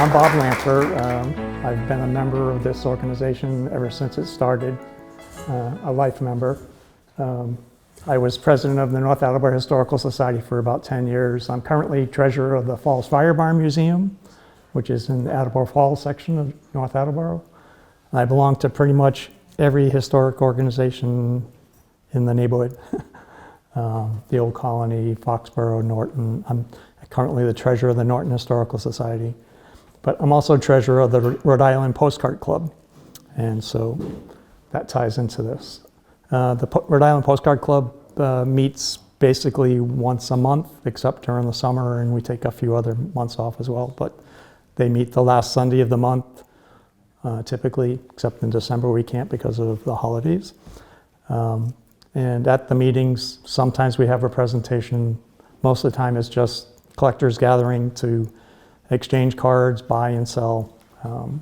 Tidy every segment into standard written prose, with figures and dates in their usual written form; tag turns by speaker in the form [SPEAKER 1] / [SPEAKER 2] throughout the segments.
[SPEAKER 1] I'm Bob Lanpher. I've been a member of this organization ever since it started, a life member. I was president of the North Attleboro Historical Society for about 10 years. I'm currently treasurer of the Falls Fire Barn Museum, which is in the Attleboro Falls section of North Attleboro. I belong to pretty much every historic organization in the neighborhood. The Old Colony, Foxborough, Norton. I'm currently the treasurer of the Norton Historical Society. But I'm also treasurer of the Rhode Island Postcard Club. And so that ties into this. The Rhode Island Postcard Club meets basically once a month, except during the summer, and we take a few other months off as well. But they meet the last Sunday of the month, typically, except in December we can't because of the holidays. And at the meetings, sometimes we have a presentation. Most of the time it's just collectors gathering to exchange cards, buy and sell.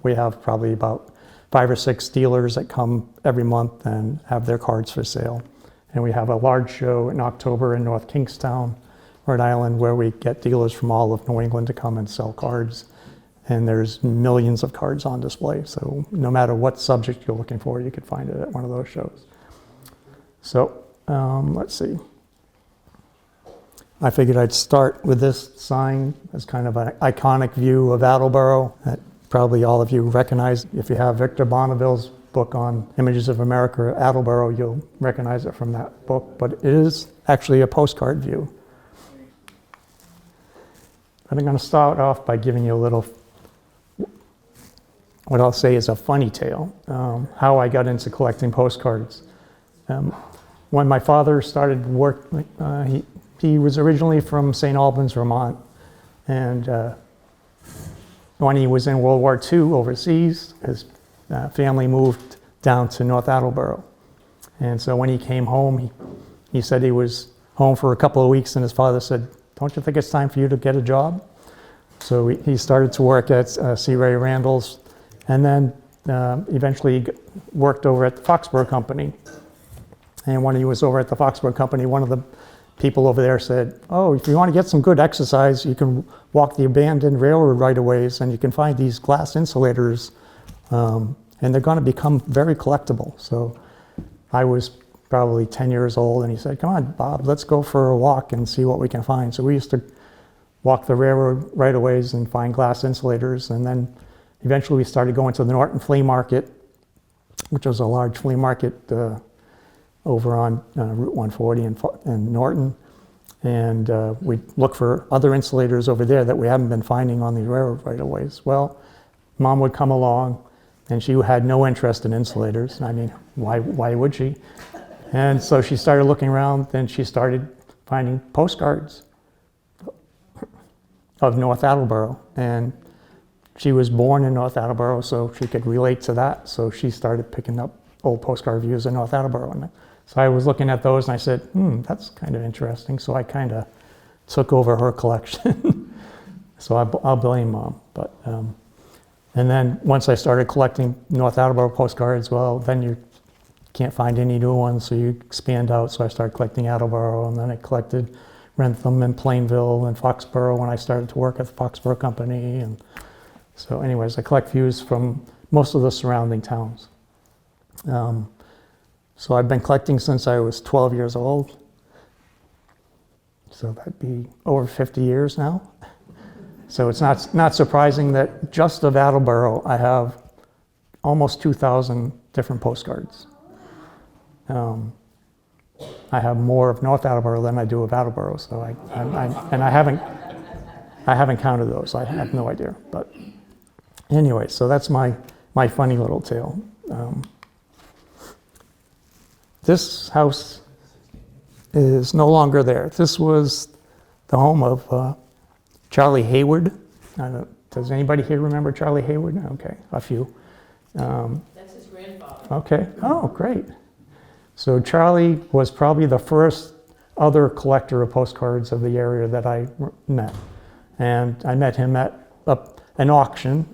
[SPEAKER 1] We have probably about 5 or 6 dealers that come every month and have their cards for sale. And we have a large show in October in North Kingstown, Rhode Island, where we get dealers from all of New England to come and sell cards. And there's millions of cards on display. So no matter what subject you're looking for, you could find it at one of those shows. So let's see. I figured I'd start with this sign as kind of an iconic view of Attleboro that probably all of you recognize. If you have Victor Bonneville's book on Images of America, Attleboro, you'll recognize it from that book, but it is actually a postcard view. I'm going to start off by giving you a little, what I'll say is a funny tale, how I got into collecting postcards. When my father started work, he was originally from St. Albans, Vermont, and when he was in World War II overseas, his family moved down to North Attleboro. And so when he came home, he said he was home for a couple of weeks, and his father said, "Don't you think it's time for you to get a job?" So he started to work at C. Ray Randall's, and then eventually worked over at the Foxborough Company. And when he was over at the Foxborough Company, one of the people over there said, "Oh, if you want to get some good exercise, you can walk the abandoned railroad right-of-ways, and you can find these glass insulators, and they're going to become very collectible." So I was probably 10 years old, and he said, "Come on, Bob, let's go for a walk and see what we can find." So we used to walk the railroad right-of-ways and find glass insulators, and then eventually we started going to the Norton Flea Market, which was a large flea market over on Route 140 in Norton, and we'd look for other insulators over there that we haven't been finding on the railroad right-of-ways. Well, Mom would come along, and she had no interest in insulators. I mean, why would she? And so she started looking around, and she started finding postcards of North Attleboro, and she was born in North Attleboro, so she could relate to that. So she started picking up old postcard views of North Attleboro. And so I was looking at those, and I said, that's kind of interesting. So I kind of took over her collection. So I'll blame Mom. But and then once I started collecting North Attleboro postcards, well, then you can't find any new ones, so you expand out. So I started collecting Attleboro, and then I collected Rentham and Plainville and Foxborough when I started to work at the Foxborough Company. And so anyways, I collect views from most of the surrounding towns. So I've been collecting since I was 12 years old. So that'd be over 50 years now. So it's not surprising that just of Attleboro, I have almost 2,000 different postcards. I have more of North Attleboro than I do of Attleboro, so I haven't counted those. I have no idea. But anyway, so that's my funny little tale. This house is no longer there. This was the home of Charlie Hayward. Does anybody here remember Charlie Hayward? Okay, a few.
[SPEAKER 2] That's his grandfather.
[SPEAKER 1] Okay, oh, great. So Charlie was probably the first other collector of postcards of the area that I met. And I met him at an auction,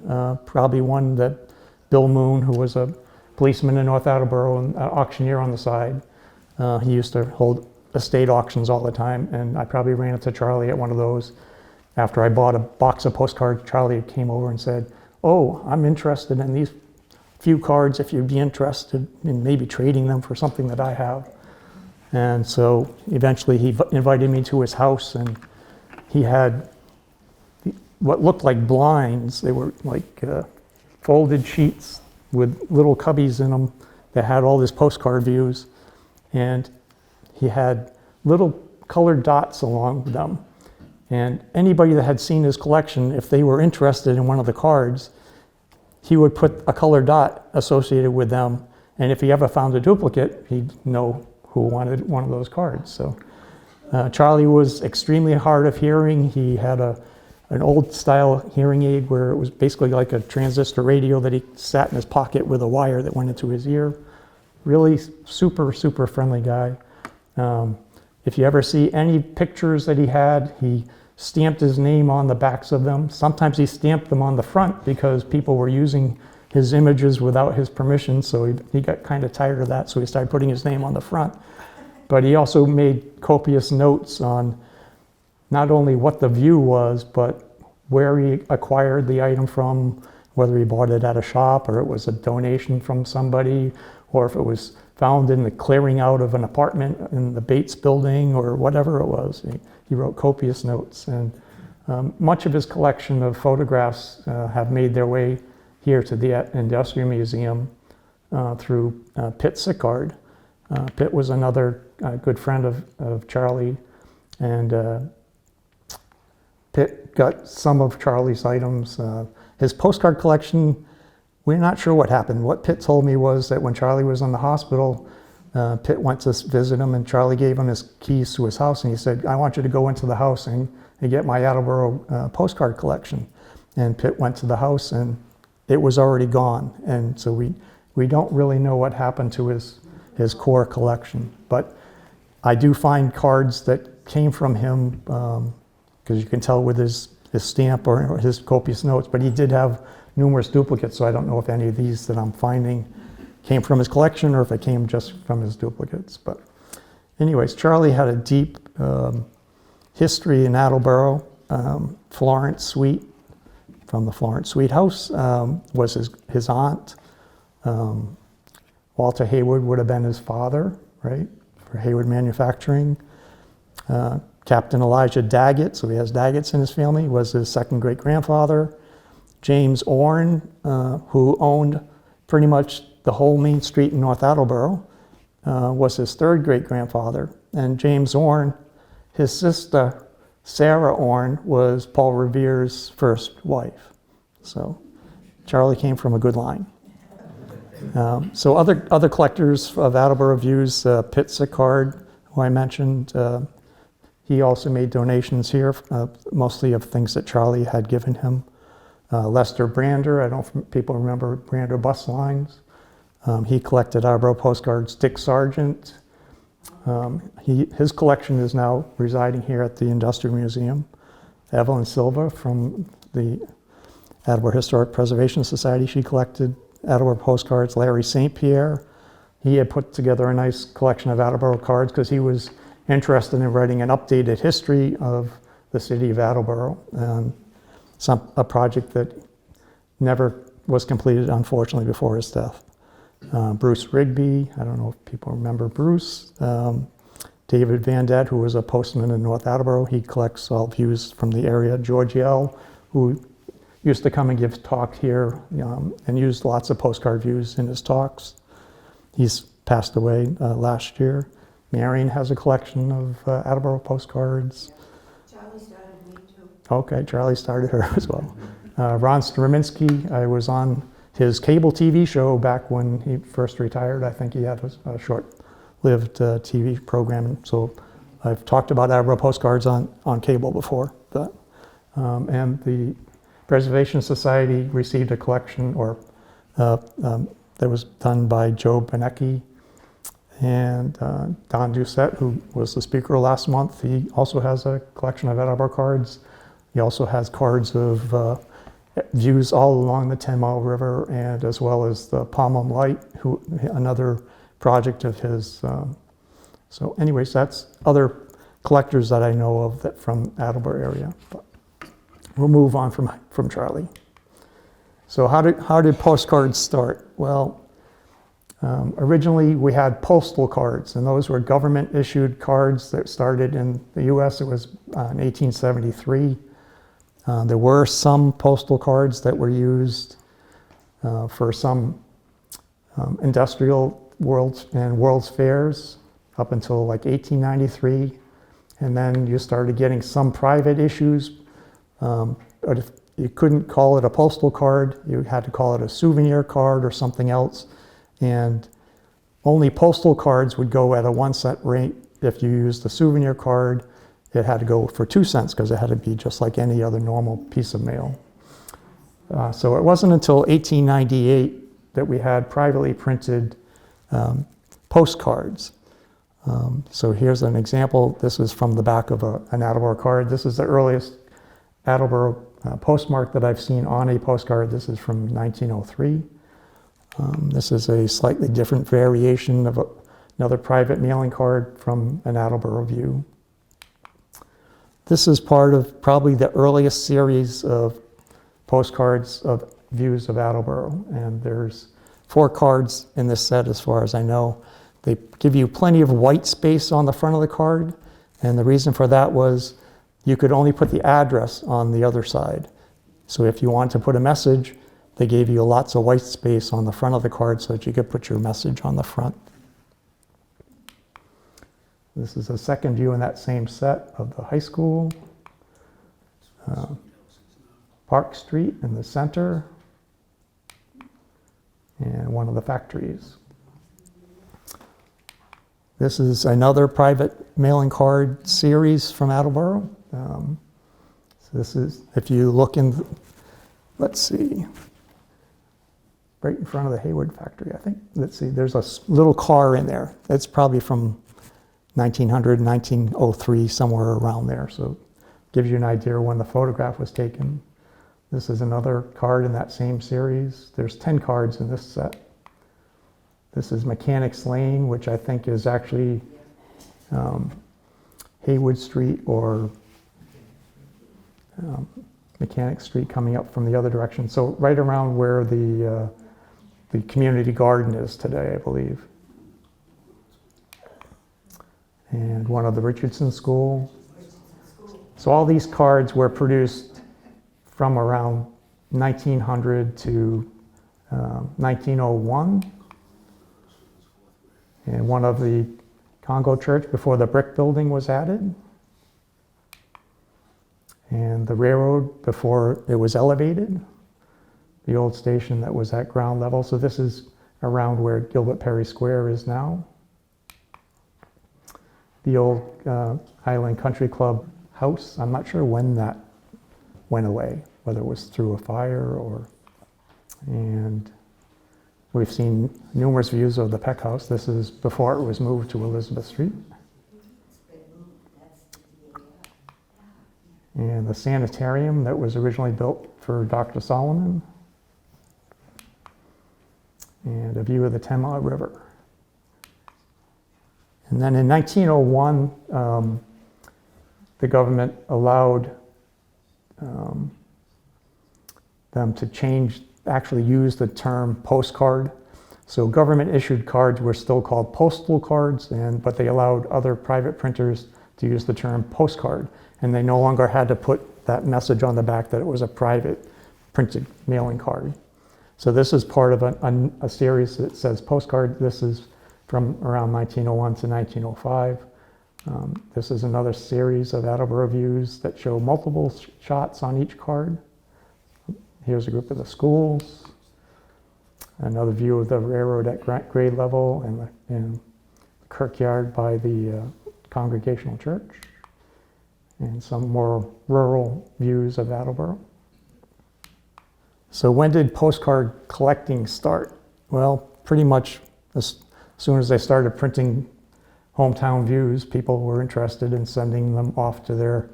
[SPEAKER 1] probably one that Bill Moon, who was a policeman in North Attleboro and an auctioneer on the side, he used to hold estate auctions all the time, and I probably ran into Charlie at one of those. after I bought a box of postcards, Charlie came over and said, "Oh, I'm interested in these few cards if you'd be interested in maybe trading them for something that I have." And so eventually he invited me to his house, and he had what looked like blinds. They were like folded sheets with little cubbies in them that had all his postcard views. And he had little colored dots along them. And anybody that had seen his collection, if they were interested in one of the cards, he would put a colored dot associated with them. And if he ever found a duplicate, he'd know who wanted one of those cards. So Charlie was extremely hard of hearing. He had an old style hearing aid where it was basically like a transistor radio that he sat in his pocket with a wire that went into his ear. Really super, super friendly guy. If you ever see any pictures that he had, he stamped his name on the backs of them. Sometimes he stamped them on the front because people were using his images without his permission, so he got kind of tired of that, so he started putting his name on the front. But he also made copious notes on not only what the view was, but where he acquired the item from, whether he bought it at a shop or it was a donation from somebody, or if it was found in the clearing out of an apartment in the Bates building or whatever it was. He wrote copious notes. And much of his collection of photographs have made their way here to the Industrial Museum through Pitt Sickard. Pitt was another good friend of Charlie, and Pitt got some of Charlie's items. His postcard collection, we're not sure what happened. What Pitt told me was that when Charlie was in the hospital, Pitt went to visit him, and Charlie gave him his keys to his house, and he said, "I want you to go into the house and get my Attleboro postcard collection." And Pitt went to the house, and it was already gone. And so we don't really know what happened to his core collection. But I do find cards that came from him, because you can tell with his stamp or his copious notes, but he did have numerous duplicates, so I don't know if any of these that I'm finding came from his collection or if it came just from his duplicates. But anyways, Charlie had a deep history in Attleboro. Florence Sweet, from the Florence Sweet house, was his aunt. Walter Hayward would have been his father, right, for Hayward Manufacturing. Captain Elijah Daggett, so he has Daggetts in his family, was his second great-grandfather. James Orne, who owned pretty much the whole main street in North Attleboro, was his third great-grandfather. And James Orne, his sister, Sarah Orne, was Paul Revere's first wife. So Charlie came from a good line. So other collectors of Attleboro views, Pitt Sickard, who I mentioned, he also made donations here, mostly of things that Charlie had given him. Lester Brander, I don't know if people remember Brander bus lines. He collected Attleboro postcards. Dick Sargent, his collection is now residing here at the Industrial Museum. Evelyn Silva from the Attleboro Historic Preservation Society, she collected Attleboro postcards. Larry St. Pierre, he had put together a nice collection of Attleboro cards because he was interested in writing an updated history of the city of Attleboro, a project that never was completed, unfortunately, before his death. Bruce Rigby, I don't know if people remember Bruce. David Van Dett, who was a postman in North Attleboro, he collects all views from the area. George Yell, who used to come and give talks here and used lots of postcard views in his talks. He's passed away last year. Marion has a collection of Attleboro postcards.
[SPEAKER 2] Charlie started me too.
[SPEAKER 1] Okay, Charlie started her as well. Ron Straminski, I was on his cable TV show back when he first retired. I think he had a short-lived TV program, so I've talked about Attleboro postcards on cable before. But, and the Preservation Society received a collection that was done by Joe Benecki and Don Doucette, who was the speaker last month. He also has a collection of Attleboro cards. He also has cards of views all along the 10 Mile River, and as well as the Palm Light, another project of his. So anyways, that's other collectors that I know of that from Attleboro area. But we'll move on from Charlie. So how did postcards start? Well, originally we had postal cards, and those were government issued cards that started in the US. It was in 1873. There were some postal cards that were used for some industrial world's fairs up until like 1893. And then you started getting some private issues. But if you couldn't call it a postal card, you had to call it a souvenir card or something else. And only postal cards would go at a 1-cent rate. If you used a souvenir card, it had to go for 2 cents because it had to be just like any other normal piece of mail. So it wasn't until 1898 that we had privately printed postcards. So here's an example. This is from the back of an Attleboro card. This is the earliest Attleboro postmark that I've seen on a postcard. This is from 1903. This is a slightly different variation of another private mailing card from an Attleboro view. This is part of probably the earliest series of postcards of views of Attleboro. And there's 4 cards in this set as far as I know. They give you plenty of white space on the front of the card. And the reason for that was you could only put the address on the other side. So if you wanted to put a message, they gave you lots of white space on the front of the card so that you could put your message on the front. This is a second view in that same set of the high school. Park Street in the center. And one of the factories. This is another private mailing card series from Attleboro. So this is, if you look in, let's see, right in front of the Hayward factory, I think. Let's see, there's a little car in there. It's probably from 1900, 1903, somewhere around there. So it gives you an idea when the photograph was taken. This is another card in that same series. There's 10 cards in this set. This is Mechanics Lane, which I think is actually Haywood Street or Mechanic Street coming up from the other direction. So right around where the community garden is today, I believe. And one of the Richardson School. So all these cards were produced from around 1900 to 1901. And one of the Congo Church before the brick building was added. And the railroad before it was elevated. The old station that was at ground level. So this is around where Gilbert Perry Square is now. The old Highland Country Club house. I'm not sure when that went away, whether it was through a fire or, and we've seen numerous views of the Peck House. This is before it was moved to Elizabeth Street. And the sanitarium that was originally built for Dr. Solomon. And a view of the Tenlaw River. And then in 1901, the government allowed them to actually use the term postcard. So government issued cards were still called postal cards, but they allowed other private printers to use the term postcard. And they no longer had to put that message on the back that it was a private printed mailing card. So this is part of a series that says postcard. This is from around 1901 to 1905. This is another series of Attleboro views that show multiple shots on each card. Here's a group of the schools. Another view of the railroad at grade level and the Kirkyard by the Congregational Church. And some more rural views of Attleboro. So when did postcard collecting start? Well, pretty much as soon as they started printing hometown views, people were interested in sending them off to their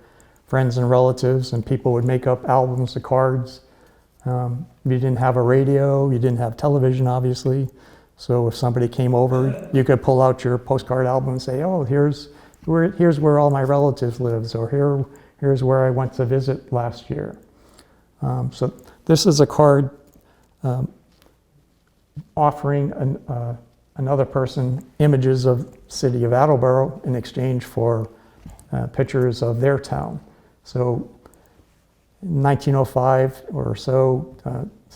[SPEAKER 1] friends and relatives, and people would make up albums of cards. You didn't have a radio, you didn't have television, obviously. So if somebody came over, you could pull out your postcard album and say, oh, here's where all my relatives lives, or here's where I went to visit last year. So this is a card offering another person images of city of Attleboro in exchange for pictures of their town. So in 1905 or so,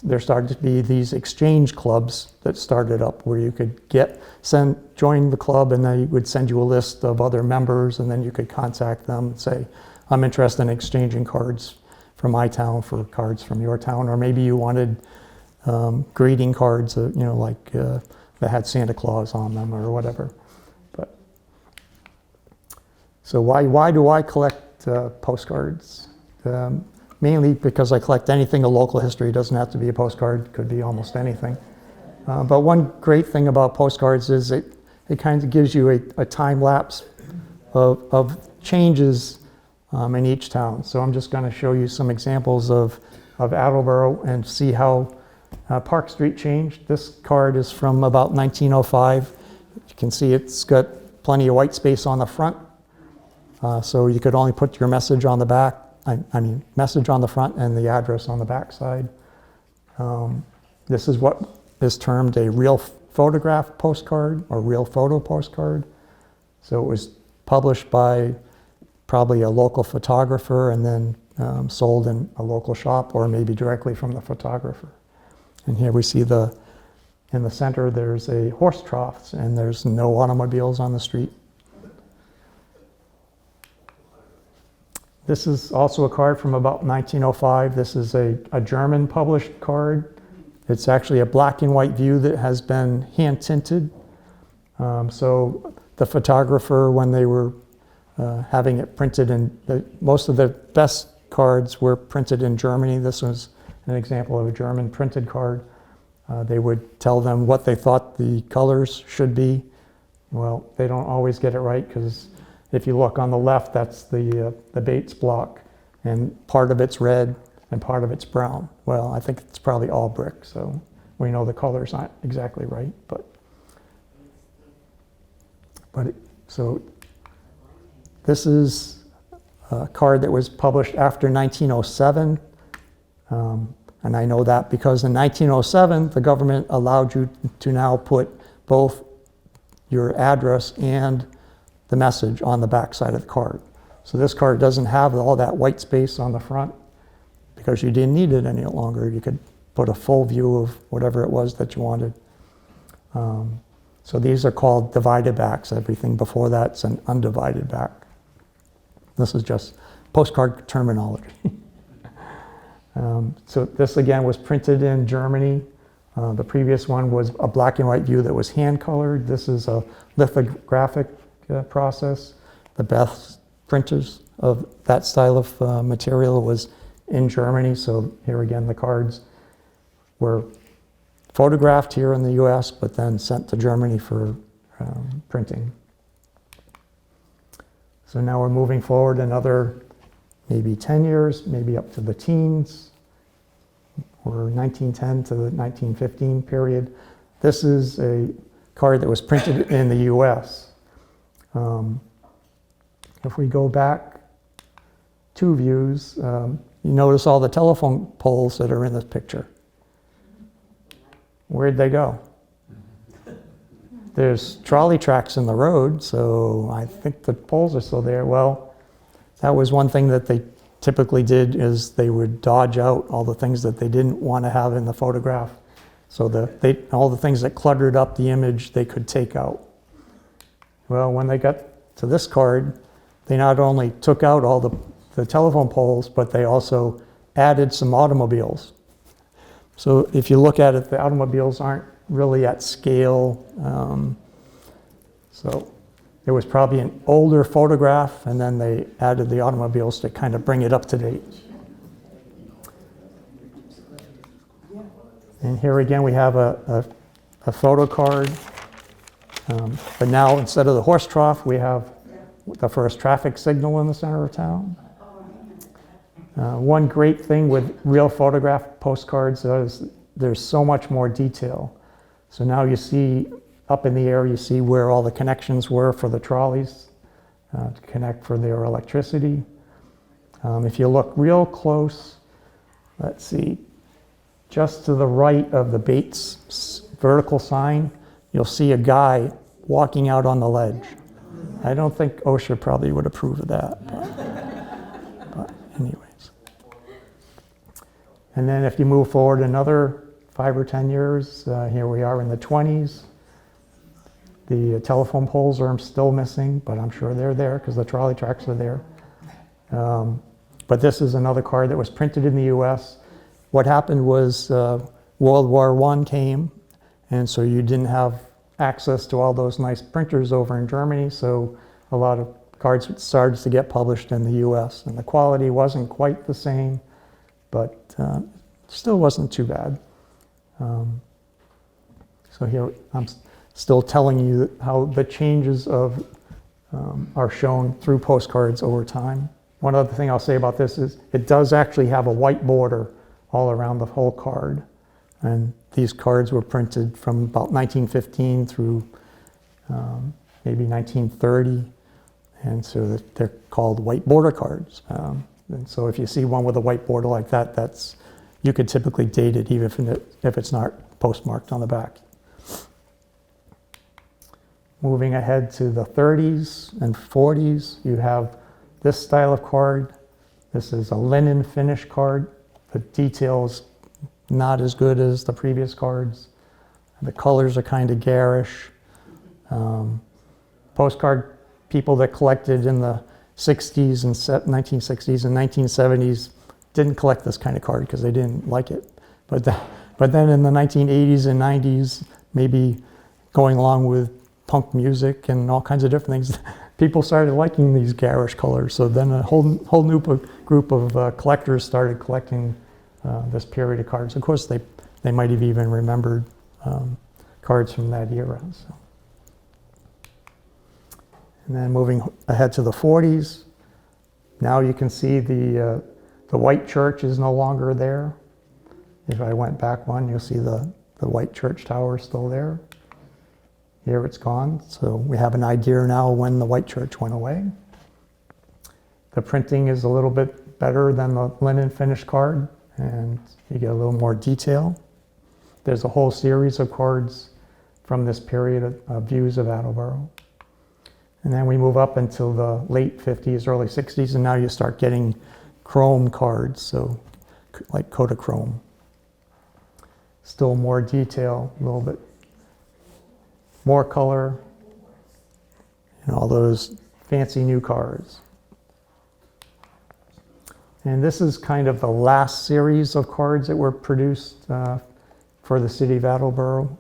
[SPEAKER 1] there started to be these exchange clubs that started up where you could join the club, and they would send you a list of other members, and then you could contact them and say, I'm interested in exchanging cards from my town for cards from your town. Or maybe you wanted greeting cards, that had Santa Claus on them or whatever. But so why do I collect postcards? Mainly because I collect anything of local history. It doesn't have to be a postcard, could be almost anything. But one great thing about postcards is it kind of gives you a time lapse of changes in each town. So I'm just going to show you some examples of Attleboro and see how Park Street changed. This card is from about 1905. You can see it's got plenty of white space on the front. So you could only put your message on the back. Message on the front and the address on the back side. This is what is termed a real photograph postcard or real photo postcard. So it was published by probably a local photographer and then sold in a local shop or maybe directly from the photographer. And here we see in the center there's a horse trough and there's no automobiles on the street. This is also a card from about 1905. This is a German published card. It's actually a black and white view that has been hand tinted. So the photographer, when they were having it printed, most of the best cards were printed in Germany. This was an example of a German printed card. They would tell them what they thought the colors should be. Well, they don't always get it right, because if you look on the left, that's the Bates block, and part of it's red and part of it's brown. Well, I think it's probably all brick, so we know the colors aren't exactly right. So this is a card that was published after 1907, and I know that because in 1907 the government allowed you to now put both your address and the message on the back side of the card. So this card doesn't have all that white space on the front because you didn't need it any longer. You could put a full view of whatever it was that you wanted. So these are called divided backs. Everything before that's an undivided back. This is just postcard terminology. So this again was printed in Germany. The previous one was a black and white view that was hand colored. This is a lithographic process. The best printers of that style of material was in Germany. So here again, the cards were photographed here in the US, but then sent to Germany for printing. So now we're moving forward another maybe 10 years, maybe up to the teens, or 1910 to the 1915 period. This is a card that was printed in the US. If we go back 2 views, you notice all the telephone poles that are in this picture. Where'd they go? There's trolley tracks in the road, so I think the poles are still there. Well, that was one thing that they typically did, is they would dodge out all the things that they didn't want to have in the photograph. So all the things that cluttered up the image, they could take out. Well, when they got to this card, they not only took out all the telephone poles, but they also added some automobiles. So if you look at it, the automobiles aren't really at scale. So it was probably an older photograph, and then they added the automobiles to kind of bring it up to date. And here again, we have a photo card. But now, instead of the horse trough, we have the first traffic signal in the center of town. One great thing with real photograph postcards is there's so much more detail. So now you see, up in the air, you see where all the connections were for the trolleys to connect for their electricity. If you look real close, let's see, just to the right of the Bates vertical sign, you'll see a guy walking out on the ledge. I don't think OSHA probably would approve of that. But anyways. And then if you move forward another 5 or 10 years, here we are in the 20s. The telephone poles are still missing, but I'm sure they're there because the trolley tracks are there. But this is another card that was printed in the US. What happened was World War I came, and so you didn't have access to all those nice printers over in Germany, so a lot of cards started to get published in the US, and the quality wasn't quite the same, but still wasn't too bad. So here I'm still telling you how the changes are shown through postcards over time. One other thing I'll say about this is it does actually have a white border all around the whole card. And these cards were printed from about 1915 through maybe 1930. And so they're called white border cards. And so if you see one with a white border like that, you could typically date it even if it's not postmarked on the back. Moving ahead to the 30s and 40s, you have this style of card. This is a linen finish card. The details not as good as the previous cards. The colors are kind of garish. Postcard people that collected in the 60s and 1960s and 1970s didn't collect this kind of card because they didn't like it. But then in the 1980s and 90s, maybe going along with punk music and all kinds of different things, people started liking these garish colors. So then a whole new group of collectors started collecting this period of cards. Of course, they might have even remembered cards from that era. So. And then moving ahead to the 40s, now you can see the white church is no longer there. If I went back one, you'll see the white church tower still there. Here it's gone, so we have an idea now when the white church went away. The printing is a little bit better than the linen finish card, and you get a little more detail. There's a whole series of cards from this period of views of Attleboro. And then we move up until the late 50s, early 60s, and now you start getting chrome cards, so like Kodachrome. Still more detail, a little bit more color, and all those fancy new cards. And this is kind of the last series of cards that were produced for the city of Attleboro.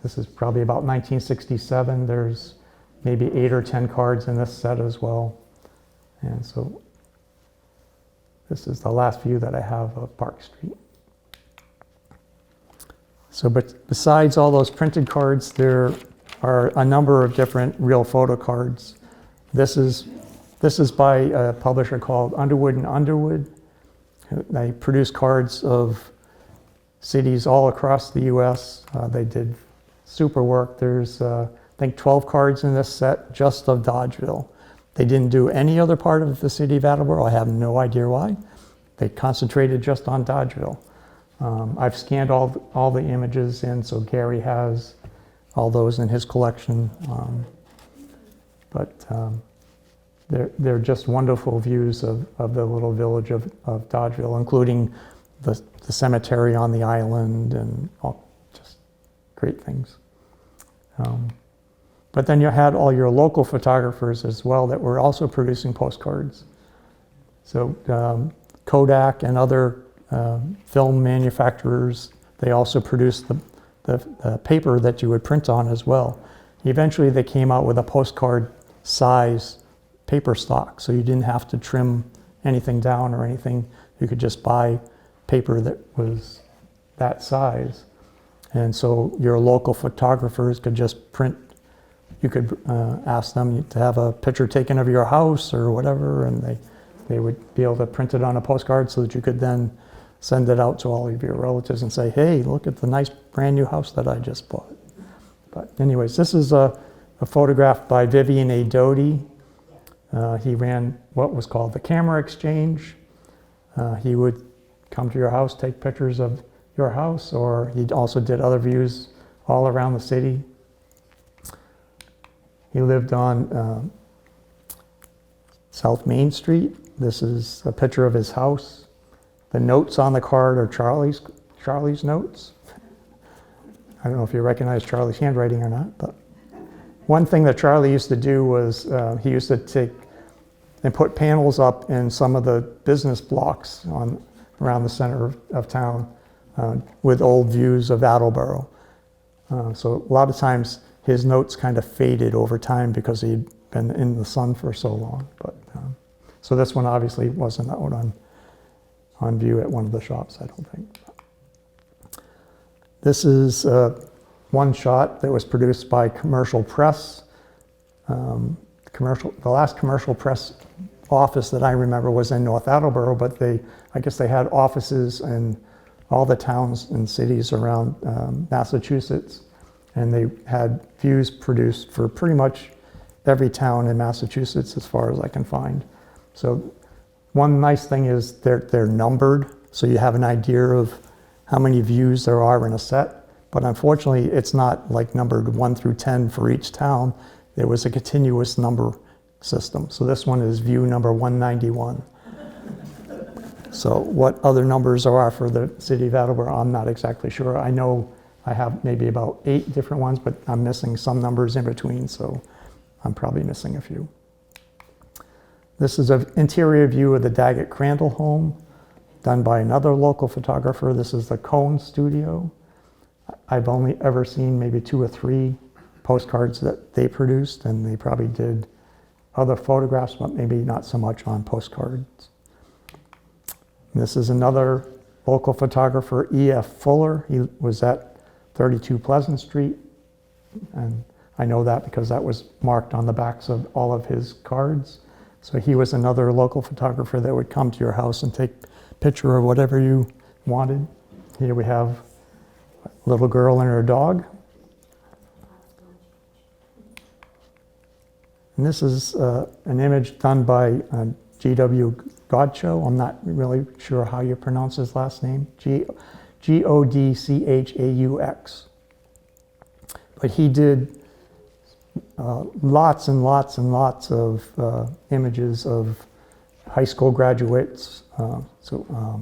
[SPEAKER 1] This is probably about 1967. There's maybe 8 or 10 cards in this set as well. And so this is the last view that I have of Park Street. So, but besides all those printed cards, there are a number of different real photo cards. This is by a publisher called Underwood and Underwood. They produce cards of cities all across the U.S. They did super work. There's, I think, 12 cards in this set just of Dodgeville. They didn't do any other part of the city of Attleboro. I have no idea why. They concentrated just on Dodgeville. I've scanned all the images in, so Gary has all those in his collection. They're just wonderful views of the little village of Dodgeville, including the cemetery on the island and all just great things. But then you had all your local photographers as well that were also producing postcards. So Kodak and other film manufacturers, they also produced the paper that you would print on as well. Eventually they came out with a postcard size paper stock, so you didn't have to trim anything down or anything. You could just buy paper that was that size. And so your local photographers could just print. You could ask them to have a picture taken of your house or whatever, and they would be able to print it on a postcard so that you could then send it out to all of your relatives and say, hey, look at the nice brand new house that I just bought. But anyways, this is a photograph by Vivian A. Doty. He ran what was called the Camera Exchange. He would come to your house, take pictures of your house, or he also did other views all around the city. He lived on South Main Street. This is a picture of his house. The notes on the card are Charlie's notes. I don't know if you recognize Charlie's handwriting or not, but one thing that Charlie used to do was he used to take and put panels up in some of the business blocks around the center of town with old views of Attleboro. So a lot of times his notes kind of faded over time because he'd been in the sun for so long. But so this one obviously wasn't out on view at one of the shops, I don't think. This is one shot that was produced by Commercial Press. The last Commercial Press office that I remember was in North Attleboro, but I guess they had offices in all the towns and cities around Massachusetts, and they had views produced for pretty much every town in Massachusetts as far as I can find. So one nice thing is they're numbered, so you have an idea of how many views there are in a set, but unfortunately it's not like numbered 1 through 10 for each town. There was a continuous number system. So this one is view number 191. So what other numbers there are for the city of Attleboro, I'm not exactly sure. I know I have maybe about 8 different ones, but I'm missing some numbers in between, so I'm probably missing a few. This is an interior view of the Daggett Crandall home, done by another local photographer. This is the Cone Studio. I've only ever seen maybe 2 or 3 postcards that they produced, and they probably did other photographs, but maybe not so much on postcards. This is another local photographer, E.F. Fuller. He was at 32 Pleasant Street, and I know that because that was marked on the backs of all of his cards. So he was another local photographer that would come to your house and take a picture of whatever you wanted. Here we have a little girl and her dog. And this is an image done by G.W. Godchaux. I'm not really sure how you pronounce his last name. Godchaux. But he did lots and lots and lots of images of high school graduates.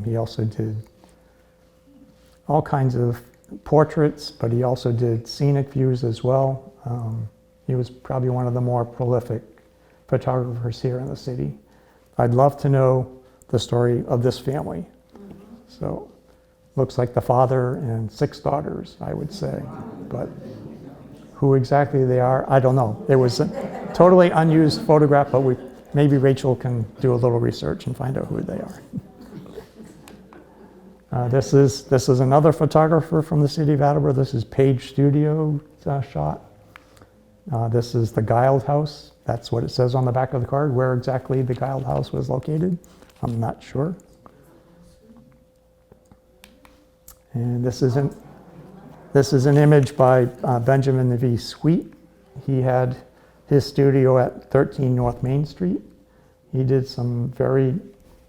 [SPEAKER 1] He also did all kinds of portraits, but he also did scenic views as well. He was probably one of the more prolific photographers here in the city. I'd love to know the story of this family. So, looks like the father and 6 daughters, I would say. But who exactly they are, I don't know. It was a totally unused photograph, but maybe Rachel can do a little research and find out who they are. This is another photographer from the city of Attleboro. This is Page Studio shot. This is the Guild House. That's what it says on the back of the card. Where exactly the Guild House was located, I'm not sure. And this is an image by Benjamin V. Sweet. He had his studio at 13 North Main Street. He did some very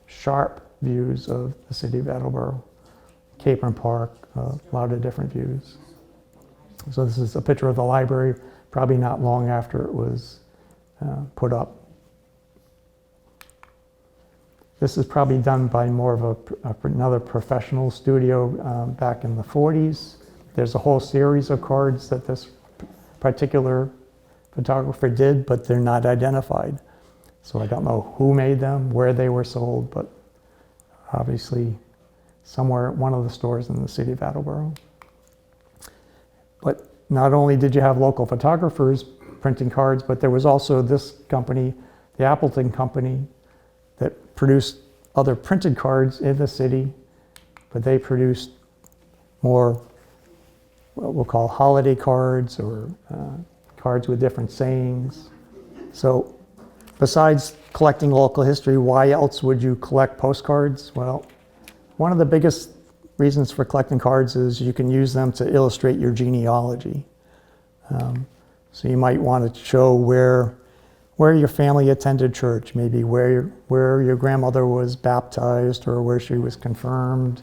[SPEAKER 1] sharp views of the city of Attleboro, Capron Park, a lot of different views. So this is a picture of the library, probably not long after it was put up. This is probably done by more of another professional studio back in the 40s. There's a whole series of cards that this particular photographer did, but they're not identified. So I don't know who made them, where they were sold, but obviously somewhere at one of the stores in the city of Attleboro. But not only did you have local photographers printing cards, but there was also this company, the Appleton Company, that produced other printed cards in the city, but they produced more what we'll call holiday cards or cards with different sayings. So besides collecting local history, why else would you collect postcards? Well, one of the biggest reasons for collecting cards is you can use them to illustrate your genealogy. So you might want to show where where your family attended church, maybe where your grandmother was baptized or where she was confirmed,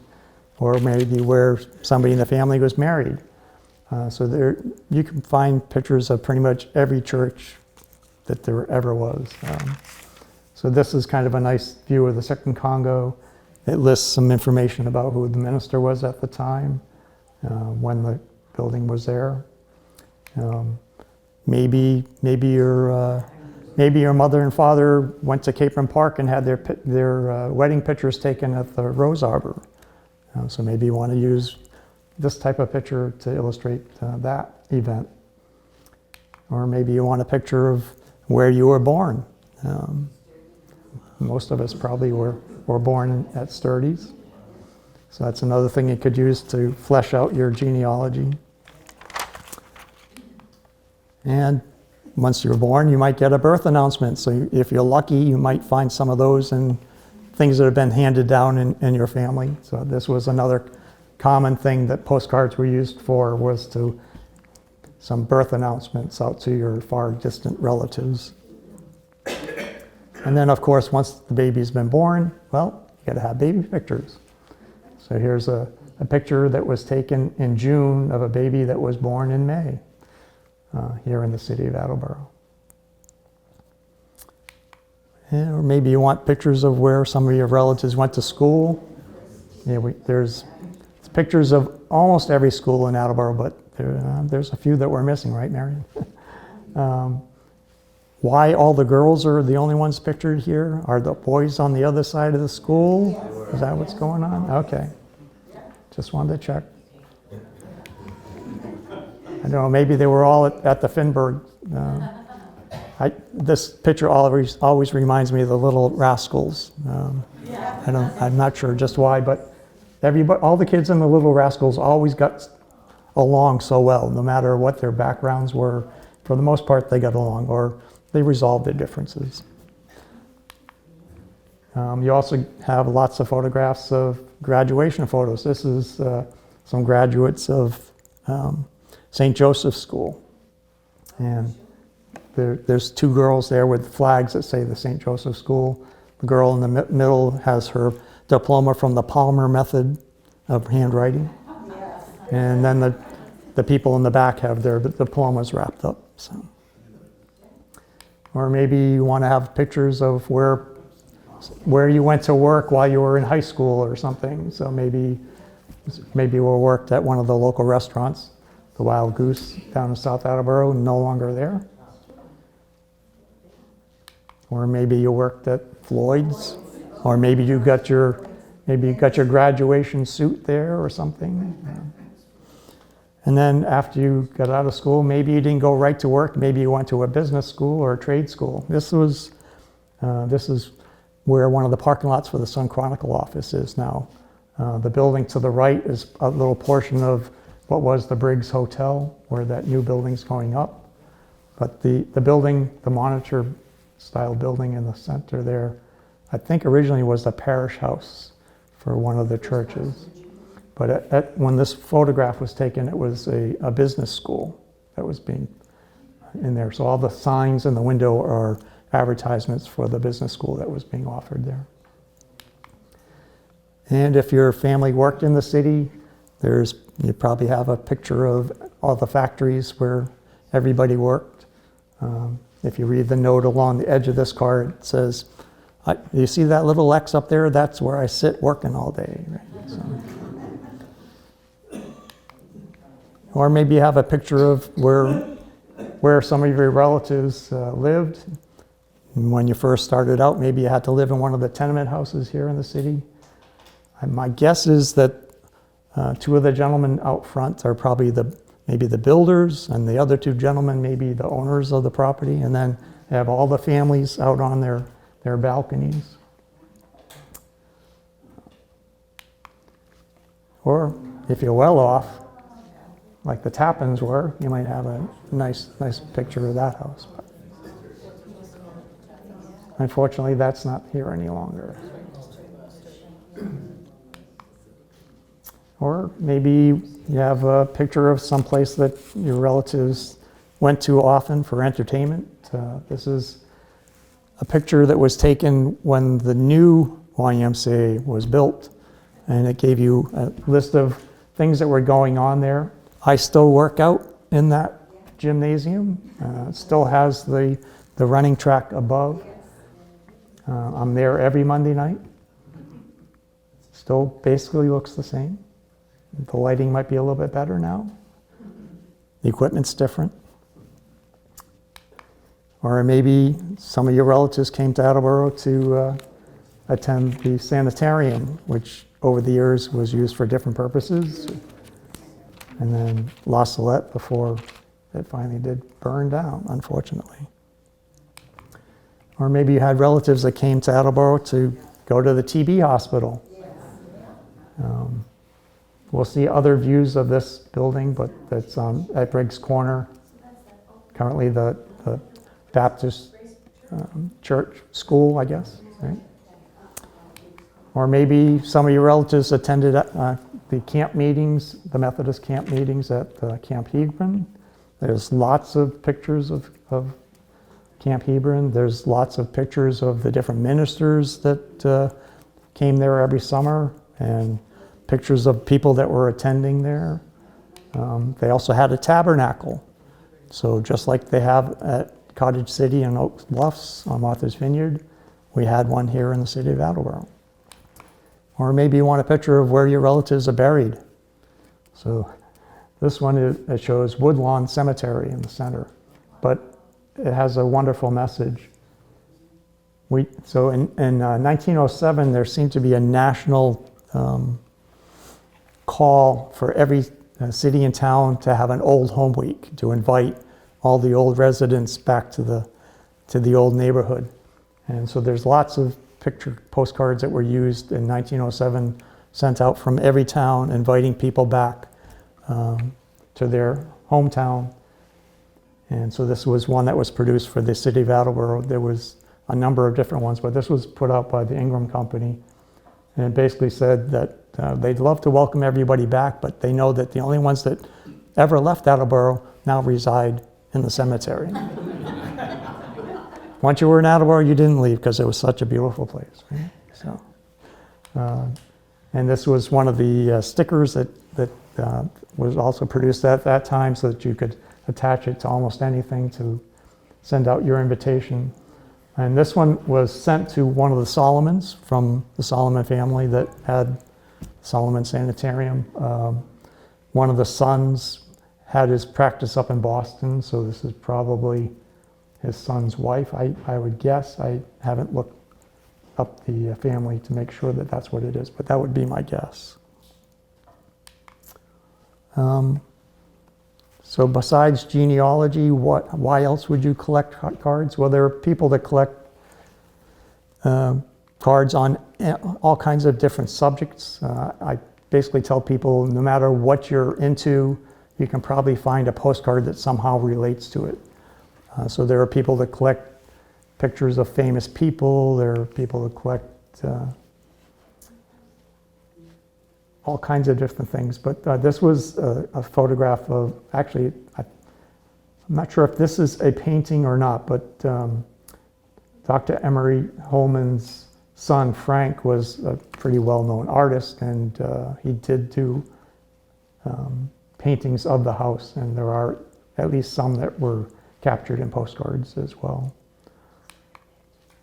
[SPEAKER 1] or maybe where somebody in the family was married. So there, you can find pictures of pretty much every church that there ever was. So this is kind of a nice view of the second Congo. It lists some information about who the minister was at the time, when the building was there. Maybe your mother and father went to Capron Park and had their wedding pictures taken at the Rose Arbor. So maybe you want to use this type of picture to illustrate that event. Or maybe you want a picture of where you were born. Most of us probably were born at Sturdy's. So that's another thing you could use to flesh out your genealogy. And once you're born, you might get a birth announcement. So if you're lucky, you might find some of those in things that have been handed down in your family. So this was another common thing that postcards were used for, was to some birth announcements out to your far distant relatives. And then, of course, once the baby's been born, well, you got to have baby pictures. So here's a picture that was taken in June of a baby that was born in May here in the city of Attleboro. Yeah, or maybe you want pictures of where some of your relatives went to school. Yeah, there's pictures of almost every school in Attleboro, but there's a few that we're missing, right, Marion? Why all the girls are the only ones pictured here? Are the boys on the other side of the school? Is that what's going on? Okay. Just wanted to check. I don't know, maybe they were all at the Finberg. This picture always reminds me of the Little Rascals. I'm not sure just why, but all the kids in the Little Rascals always got along so well, no matter what their backgrounds were. For the most part, they got along, or they resolved their differences. You also have lots of photographs of graduation photos. This is some graduates of St. Joseph's School. And there's two girls there with flags that say the St. Joseph School. The girl in the middle has her diploma from the Palmer method of handwriting. And then the people in the back have their diplomas wrapped up. So. Or maybe you want to have pictures of where you went to work while you were in high school or something. So maybe you worked at one of the local restaurants, the Wild Goose down in South Attleboro, no longer there. Or maybe you worked at Floyd's, or maybe you got your graduation suit there or something. And then after you got out of school, maybe you didn't go right to work. Maybe you went to a business school or a trade school. This is where one of the parking lots for the Sun Chronicle office is now. The building to the right is a little portion of what was the Briggs Hotel, where that new building's going up. But the building, the Monitor style building in the center there, I think originally was the parish house for one of the churches. But when this photograph was taken, it was a business school that was being in there. So all the signs in the window are advertisements for the business school that was being offered there. And if your family worked in the city, you probably have a picture of all the factories where everybody worked. If you read the note along the edge of this card, it says, you see that little X up there? That's where I sit working all day. Right? So. Or maybe you have a picture of where some of your relatives lived. And when you first started out, maybe you had to live in one of the tenement houses here in the city. And my guess is that two of the gentlemen out front are probably maybe the builders, and the other two gentlemen maybe the owners of the property, and then you have all the families out on their balconies. Or if you're well off, like the Tappins were, you might have a nice picture of that house. But unfortunately, that's not here any longer. Or maybe you have a picture of some place that your relatives went to often for entertainment. This is a picture that was taken when the new YMCA was built, and it gave you a list of things that were going on there. I still work out in that gymnasium. It still has the running track above. I'm there every Monday night. Still basically looks the same. The lighting might be a little bit better now. The equipment's different. Or maybe some of your relatives came to Attleboro to attend the sanitarium, which over the years was used for different purposes, and then lost the let before it finally did burn down, unfortunately. Or maybe you had relatives that came to Attleboro to go to the TB hospital. We'll see other views of this building, but that's at Briggs Corner. Currently the Baptist church school, I guess, right? Or maybe some of your relatives attended the camp meetings, the Methodist camp meetings at Camp Hebron. There's lots of pictures of Camp Hebron. There's lots of pictures of the different ministers that came there every summer, and pictures of people that were attending there. They also had a tabernacle. So just like they have at Cottage City and Oak Bluffs on Martha's Vineyard, we had one here in the city of Attleboro. Or maybe you want a picture of where your relatives are buried. So this one, it shows Woodlawn Cemetery in the center, but it has a wonderful message. So in 1907, there seemed to be a national call for every city and town to have an old home week, to invite all the old residents back to the old neighborhood. And so there's lots of picture postcards that were used in 1907, sent out from every town, inviting people back to their hometown. And so this was one that was produced for the city of Attleboro. There was a number of different ones, but this was put out by the Ingram Company. And it basically said that they'd love to welcome everybody back, but they know that the only ones that ever left Attleboro now reside in the cemetery. Once you were in Attleboro, you didn't leave because it was such a beautiful place. Right? So, and this was one of the stickers that was also produced at that time, so that you could attach it to almost anything to send out your invitation. And this one was sent to one of the Solomons from the Solomon family that had Solomon Sanitarium. One of the sons had his practice up in Boston, so this is probably his son's wife, I would guess. I haven't looked up the family to make sure that that's what it is, but that would be my guess. So besides genealogy, why else would you collect cards? Well, there are people that collect cards on all kinds of different subjects. I basically tell people, no matter what you're into, you can probably find a postcard that somehow relates to it. So there are people that collect pictures of famous people. There are people that collect all kinds of different things. But this was a photograph of, actually, I'm not sure if this is a painting or not, but Dr. Emery Holman's son, Frank, was a pretty well-known artist, and he did do paintings of the house, and there are at least some that were captured in postcards as well.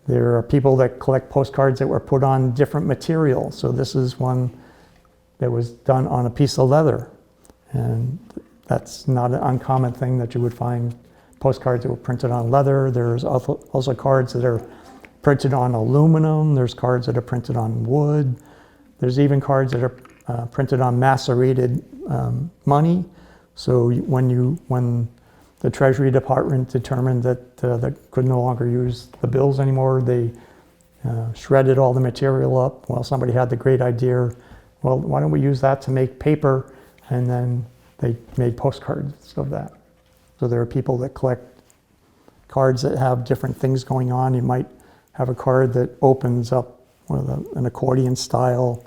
[SPEAKER 1] There are people that collect postcards that were put on different material. So this is one that was done on a piece of leather, and that's not an uncommon thing that you would find postcards that were printed on leather. There's also cards that are printed on aluminum. There's cards that are printed on wood. There's even cards that are printed on macerated money. So when the Treasury Department determined that they could no longer use the bills anymore, they shredded all the material up. Well, somebody had the great idea, well, why don't we use that to make paper? And then they made postcards of that. So there are people that collect cards that have different things going on. You might have a card that opens up with an accordion style.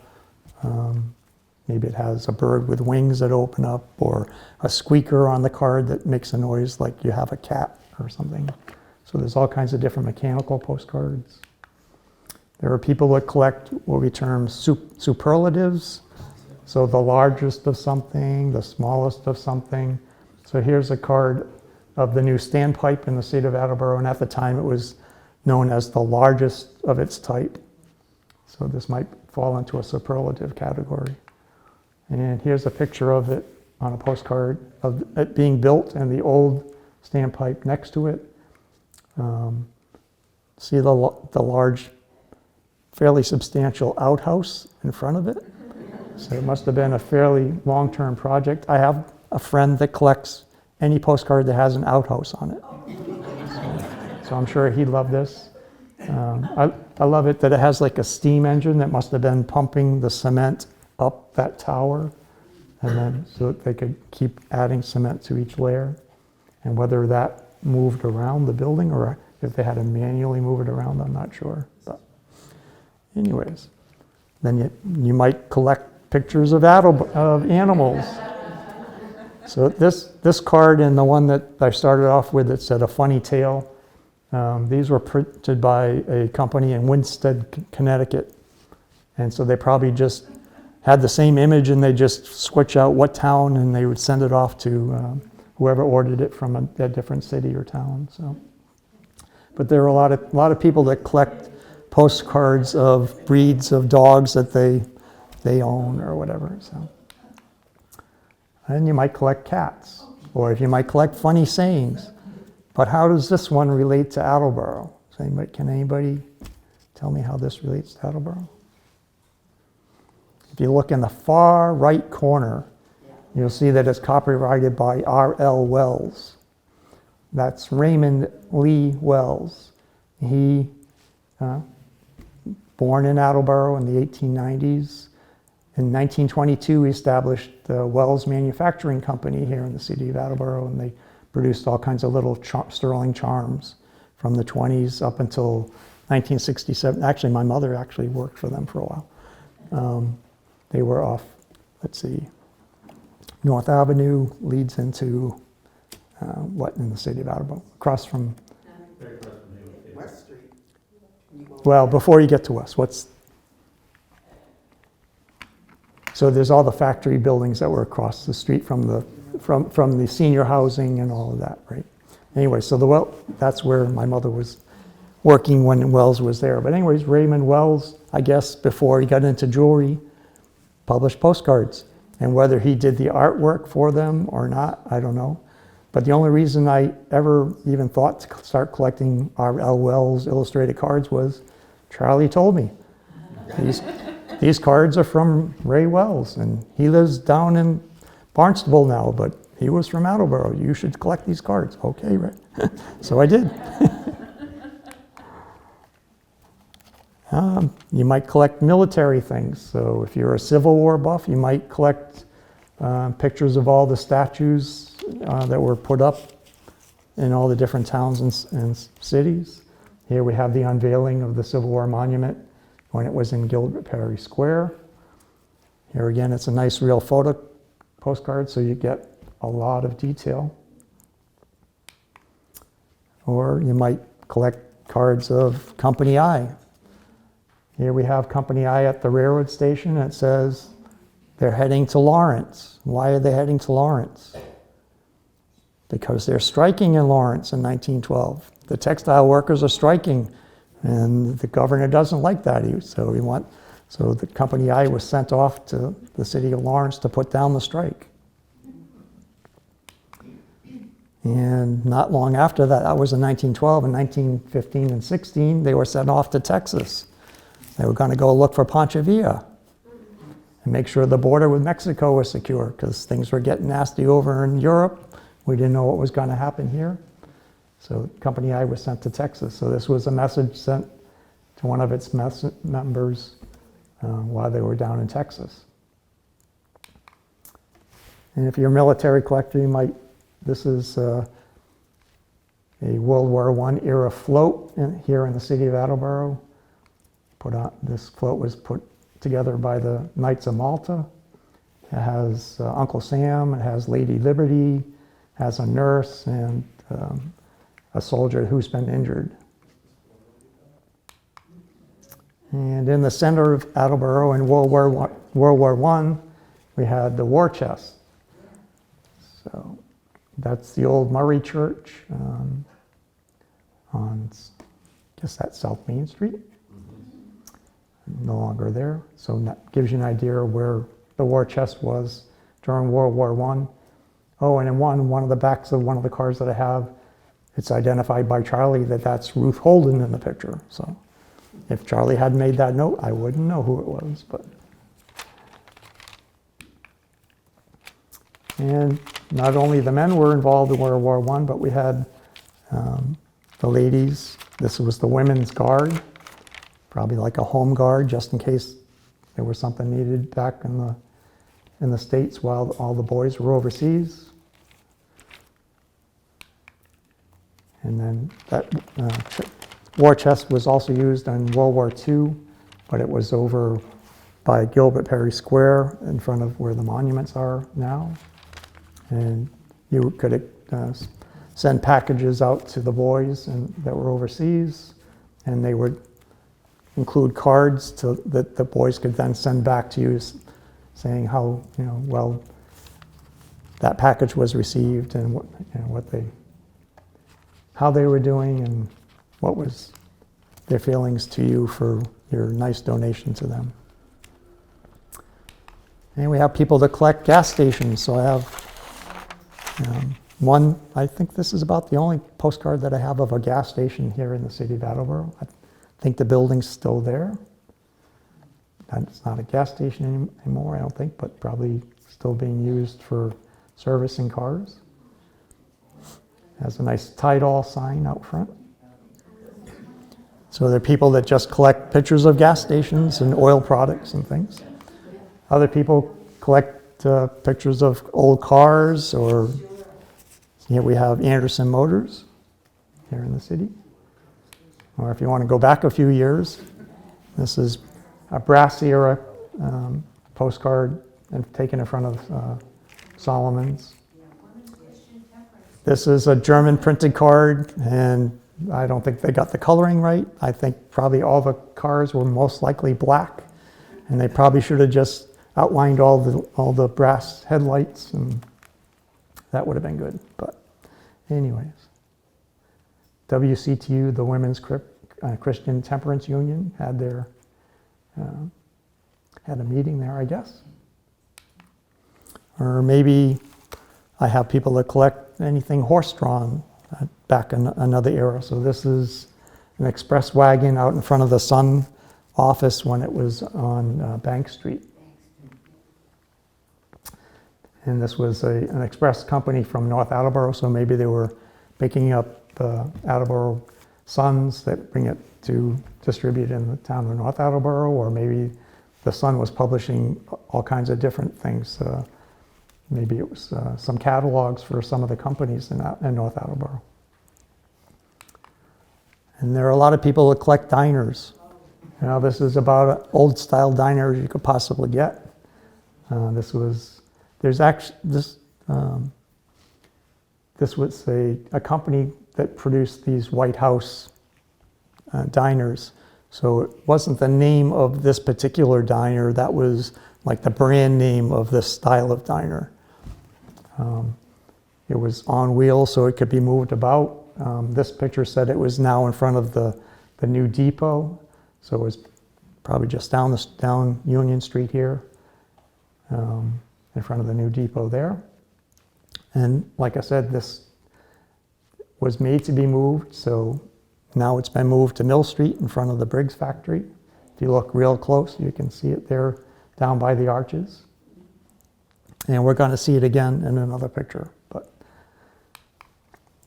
[SPEAKER 1] Maybe it has a bird with wings that open up, or a squeaker on the card that makes a noise like you have a cat or something. So there's all kinds of different mechanical postcards. There are people that collect what we term superlatives. So the largest of something, the smallest of something. So here's a card of the new standpipe in the city of Attleboro, and at the time it was known as the largest of its type. So this might fall into a superlative category. And here's a picture of it on a postcard of it being built and the old standpipe next to it. See the large, fairly substantial outhouse in front of it? So it must have been a fairly long-term project. I have a friend that collects any postcard that has an outhouse on it. So I'm sure he'd love this. I love it that it has like a steam engine that must have been pumping the cement up that tower, and then so that they could keep adding cement to each layer. And whether that moved around the building or if they had to manually move it around, I'm not sure. But anyways, then you might collect pictures of animals. So this card and the one that I started off with that said a funny tale, these were printed by a company in Winsted, Connecticut. And so they probably just had the same image and they just switch out what town and they would send it off to whoever ordered it from a different city or town. So, but there are a lot of people that collect postcards of breeds of dogs that they own or whatever. So, and you might collect cats, or if you might collect funny sayings. But how does this one relate to Attleboro? Can anybody tell me how this relates to Attleboro? If you look in the far right corner, you'll see that it's copyrighted by R.L. Wells. That's Raymond Lee Wells. He, born in Attleboro in the 1890s. In 1922, he established the Wells Manufacturing Company here in the city of Attleboro, and they produced all kinds of little sterling charms from the 20s up until 1967. Actually, my mother actually worked for them for a while. They were off, let's see, North Avenue leads into what in the city of Attleboro? Across from
[SPEAKER 2] West Street.
[SPEAKER 1] well, before you get to us, so there's all the factory buildings that were across the street from the senior housing and all of that, right? Anyway, so that's where my mother was working when Wells was there. But anyways, Raymond Wells, I guess before he got into jewelry, published postcards. And whether he did the artwork for them or not, I don't know. But the only reason I ever even thought to start collecting R.L. Wells illustrated cards was Charlie told me. These cards are from Ray Wells, and he lives down in Barnstable now, but he was from Attleboro. You should collect these cards. Okay, right. So I did. You might collect military things. So if you're a Civil War buff, you might collect pictures of all the statues that were put up in all the different towns and cities. Here we have the unveiling of the Civil War monument when it was in Gilbert Perry Square. Here again, it's a nice real photo postcard, so you get a lot of detail. Or you might collect cards of Company I. Here we have Company I at the railroad station. It says they're heading to Lawrence. Why are they heading to Lawrence? Because they're striking in Lawrence in 1912. The textile workers are striking, and the governor doesn't like that. So the Company I was sent off to the city of Lawrence to put down the strike. And not long after that, that was in 1912, in 1915 and 16, they were sent off to Texas. They were going to go look for Pancho Villa and make sure the border with Mexico was secure, because things were getting nasty over in Europe. We didn't know what was going to happen here. So Company I was sent to Texas. So this was a message sent to one of its members while they were down in Texas. And if you're a military collector, you might, this is a World War I era float here in the city of Attleboro. This float was put together by the Knights of Malta. It has Uncle Sam, it has Lady Liberty, has a nurse, and a soldier who's been injured. And in the center of Attleboro in World War I, we had the war chest. So that's the old Murray Church on, I guess that's South Main Street. No longer there. So that gives you an idea of where the war chest was during World War I. Oh, and in one of the backs of one of the cars that I have, it's identified by Charlie that that's Ruth Holden in the picture. So if Charlie hadn't made that note, I wouldn't know who it was. But and not only the men were involved in World War I, but we had the ladies. This was the women's guard, probably like a home guard, just in case there was something needed back in the States while all the boys were overseas. And then that war chest was also used in World War II, but it was over by Gilbert Perry Square in front of where the monuments are now. And you could send packages out to the boys that were overseas, and they would include cards that the boys could then send back to you saying how, well, that package was received and how they were doing and what was their feelings to you for your nice donation to them. And we have people that collect gas stations. So I have one, I think this is about the only postcard that I have of a gas station here in the city of Attleboro. I think the building's still there. It's not a gas station anymore, I don't think, but probably still being used for servicing cars. Has a nice Tidal sign out front. So there are people that just collect pictures of gas stations and oil products and things. Other people collect pictures of old cars, or here we have Anderson Motors here in the city. Or if you want to go back a few years, this is a brass era postcard and taken in front of Solomon's. This is a German printed card, and I don't think they got the coloring right. I think probably all the cars were most likely black, and they probably should have just outlined all the brass headlights, and that would have been good. But anyways, WCTU, the Women's Christian Temperance Union, had a meeting there, I guess. Or maybe I have people that collect anything horse-drawn back in another era. So this is an express wagon out in front of the Sun office when it was on Bank Street. And this was an express company from North Attleboro, so maybe they were picking up Attleboro Suns that bring it to distribute in the town of North Attleboro, or maybe the Sun was publishing all kinds of different things. Maybe it was some catalogs for some of the companies in North Attleboro. And there are a lot of people that collect diners. This is about an old style diner you could possibly get. This was a company that produced these White House diners. So it wasn't the name of this particular diner, that was like the brand name of this style of diner. It was on wheels, so it could be moved about. This picture said it was now in front of the new depot, so it was probably just down Union Street here, in front of the new depot there. And like I said, this was made to be moved, so now it's been moved to Mill Street in front of the Briggs factory. If you look real close, you can see it there down by the arches. And we're going to see it again in another picture. But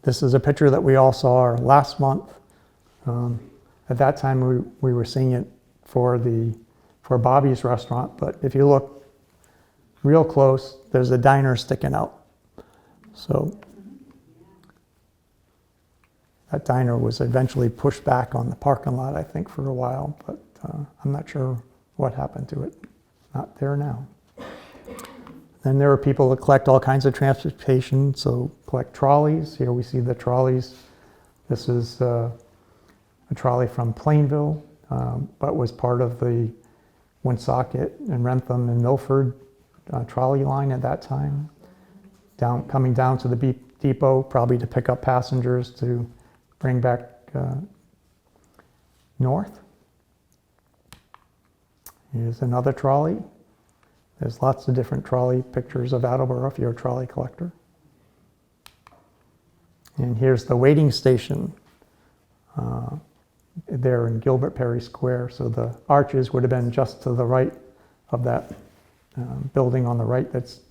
[SPEAKER 1] this is a picture that we all saw last month. At that time, we were seeing it for Bobby's restaurant. But if you look real close, there's a diner sticking out. So that diner was eventually pushed back on the parking lot, I think, for a while. But I'm not sure what happened to it. Not there now. Then there are people that collect all kinds of transportation, so collect trolleys. Here we see the trolleys This is a trolley from Plainville, but was part of the Woonsocket and Rentham and Milford trolley line at that time. Coming down to the depot, probably to pick up passengers to bring back north. Here's another trolley. There's lots of different trolley pictures of Attleboro if you're a trolley collector. And here's the waiting station there in Gilbert Perry Square. So the arches would have been just to the right of that building on the right that's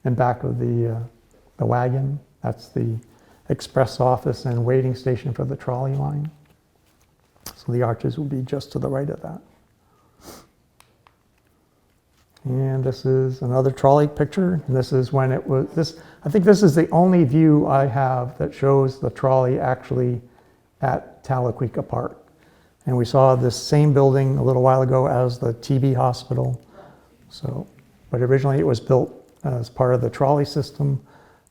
[SPEAKER 1] in back of the wagon. That's the express office and waiting station for the trolley line. So the arches would be just to the right of that. And this is another trolley picture. And this is when it was, I think this is the only view I have that shows the trolley actually at Talaqueca Park. And we saw this same building a little while ago as the TB hospital. So, but originally it was built as part of the trolley system.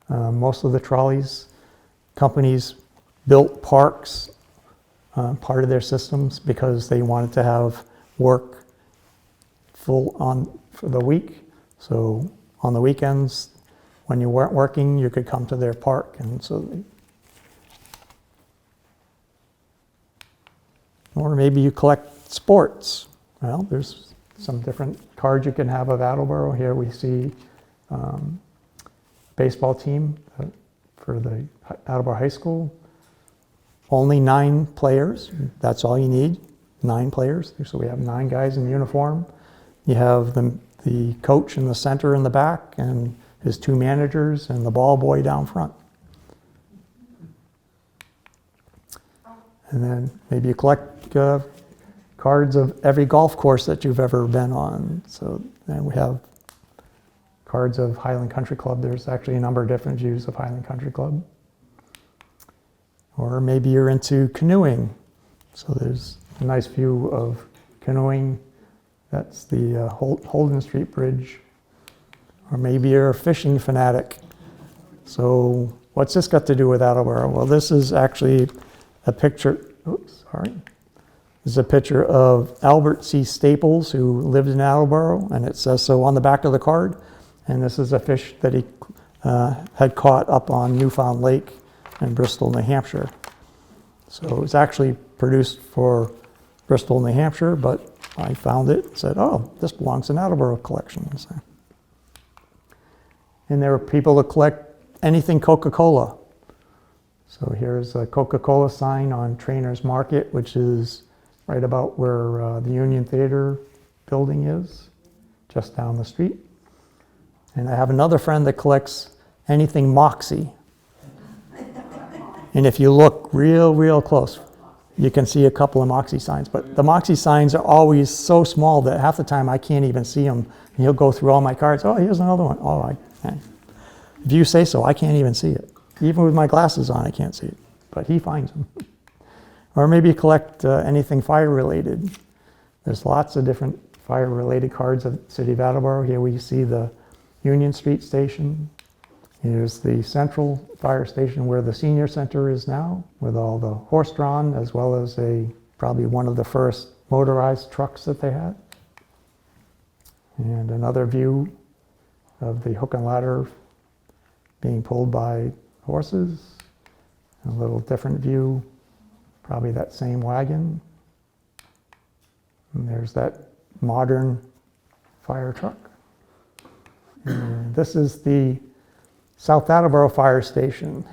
[SPEAKER 1] Most of the trolleys companies built parks, part of their systems, because they wanted to have work full on for the week. So on the weekends, when you weren't working, you could come to their park. And so, or maybe you collect sports. Well, there's some different cards you can have of Attleboro. Here we see baseball team for the Attleboro High School. Only 9 players. That's all you need, 9 players. So we have 9 guys in uniform. You have the coach in the center in the back, and his 2 managers, and the ball boy down front. And then maybe you collect cards of every golf course that you've ever been on. So then we have cards of Highland Country Club. There's actually a number of different views of Highland Country Club. Or maybe you're into canoeing. So there's a nice view of canoeing. That's the Holden Street Bridge. Or maybe you're a fishing fanatic. So what's this got to do with Attleboro? Well, this is actually a picture, oops, sorry. This is a picture of Albert C. Staples, who lived in Attleboro, and it says so on the back of the card. And this is a fish that he had caught up on Newfound Lake in Bristol, New Hampshire. So it was actually produced for Bristol, New Hampshire, but I found it and said, oh, this belongs in Attleboro collection. So. And there are people that collect anything Coca-Cola. So here's a Coca-Cola sign on Trainer's Market, which is right about where the Union Theater building is, just down the street. And I have another friend that collects anything Moxie. And if you look real close, you can see a couple of Moxie signs. But the Moxie signs are always so small that half the time I can't even see them. And he'll go through all my cards. Oh, here's another one. Oh, if you say so, I can't even see it. Even with my glasses on, I can't see it. But he finds them. Or maybe you collect anything fire-related. There's lots of different fire-related cards of the City of Attleboro. Here we see the Union Street Station. Here's the Central Fire Station where the Senior Center is now, with all the horse-drawn, as well as probably one of the first motorized trucks that they had. And another view of the hook and ladder being pulled by horses. A little different view, probably that same wagon. And there's that modern fire truck. And this is the South Attleboro Fire Station.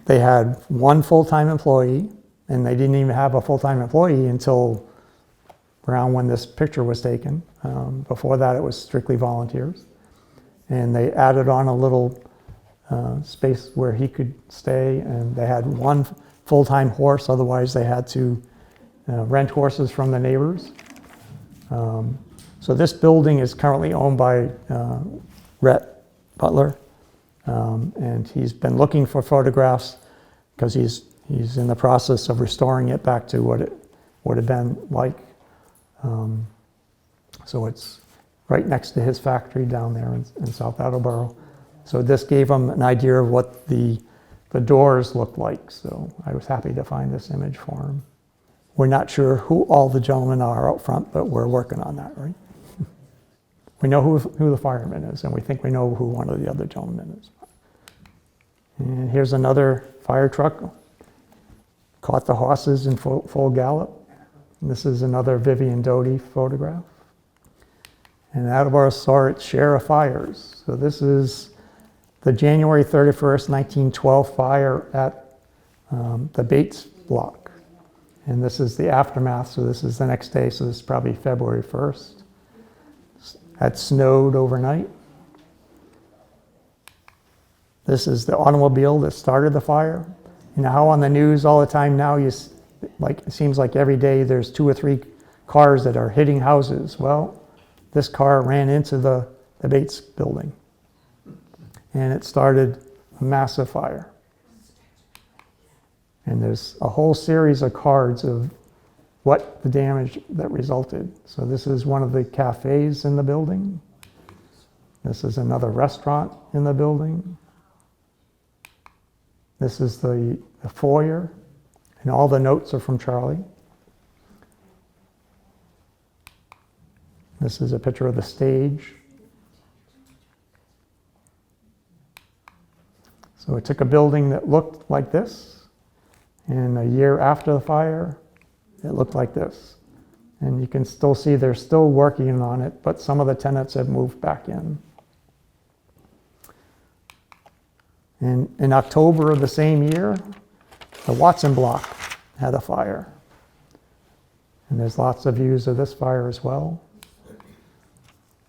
[SPEAKER 1] They had one full-time employee, and they didn't even have a full-time employee until around when this picture was taken. Before that, it was strictly volunteers. And they added on a little space where he could stay, and they had one full-time horse, otherwise they had to rent horses from the neighbors. So this building is currently owned by Rhett Butler, and he's been looking for photographs because he's in the process of restoring it back to what it would have been like. So it's right next to his factory down there in South Attleboro. So this gave them an idea of what the doors looked like. So I was happy to find this image for them. We're not sure who all the gentlemen are out front, but we're working on that, right? We know who the fireman is, and we think we know who one of the other gentlemen is. And here's another fire truck. Caught the horses in full gallop. And this is another Vivian Doty photograph. And Attleboro saw its share of fires. So this is the January 31st, 1912 fire at the Bates block. And this is the aftermath, so this is the next day, so this is probably February 1st. Had snowed overnight. This is the automobile that started the fire. You know how on the news all the time now, it seems like every day there's 2 or 3 cars that are hitting houses. Well, this car ran into the Bates building, and it started a massive fire. And there's a whole series of cards of what the damage that resulted. So this is one of the cafes in the building. This is another restaurant in the building. This is the foyer, and all the notes are from Charlie. This is a picture of the stage. So it took a building that looked like this, and a year after the fire, it looked like this. And you can still see they're still working on it, but some of the tenants have moved back in. And in October of the same year, the Watson block had a fire. And there's lots of views of this fire as well.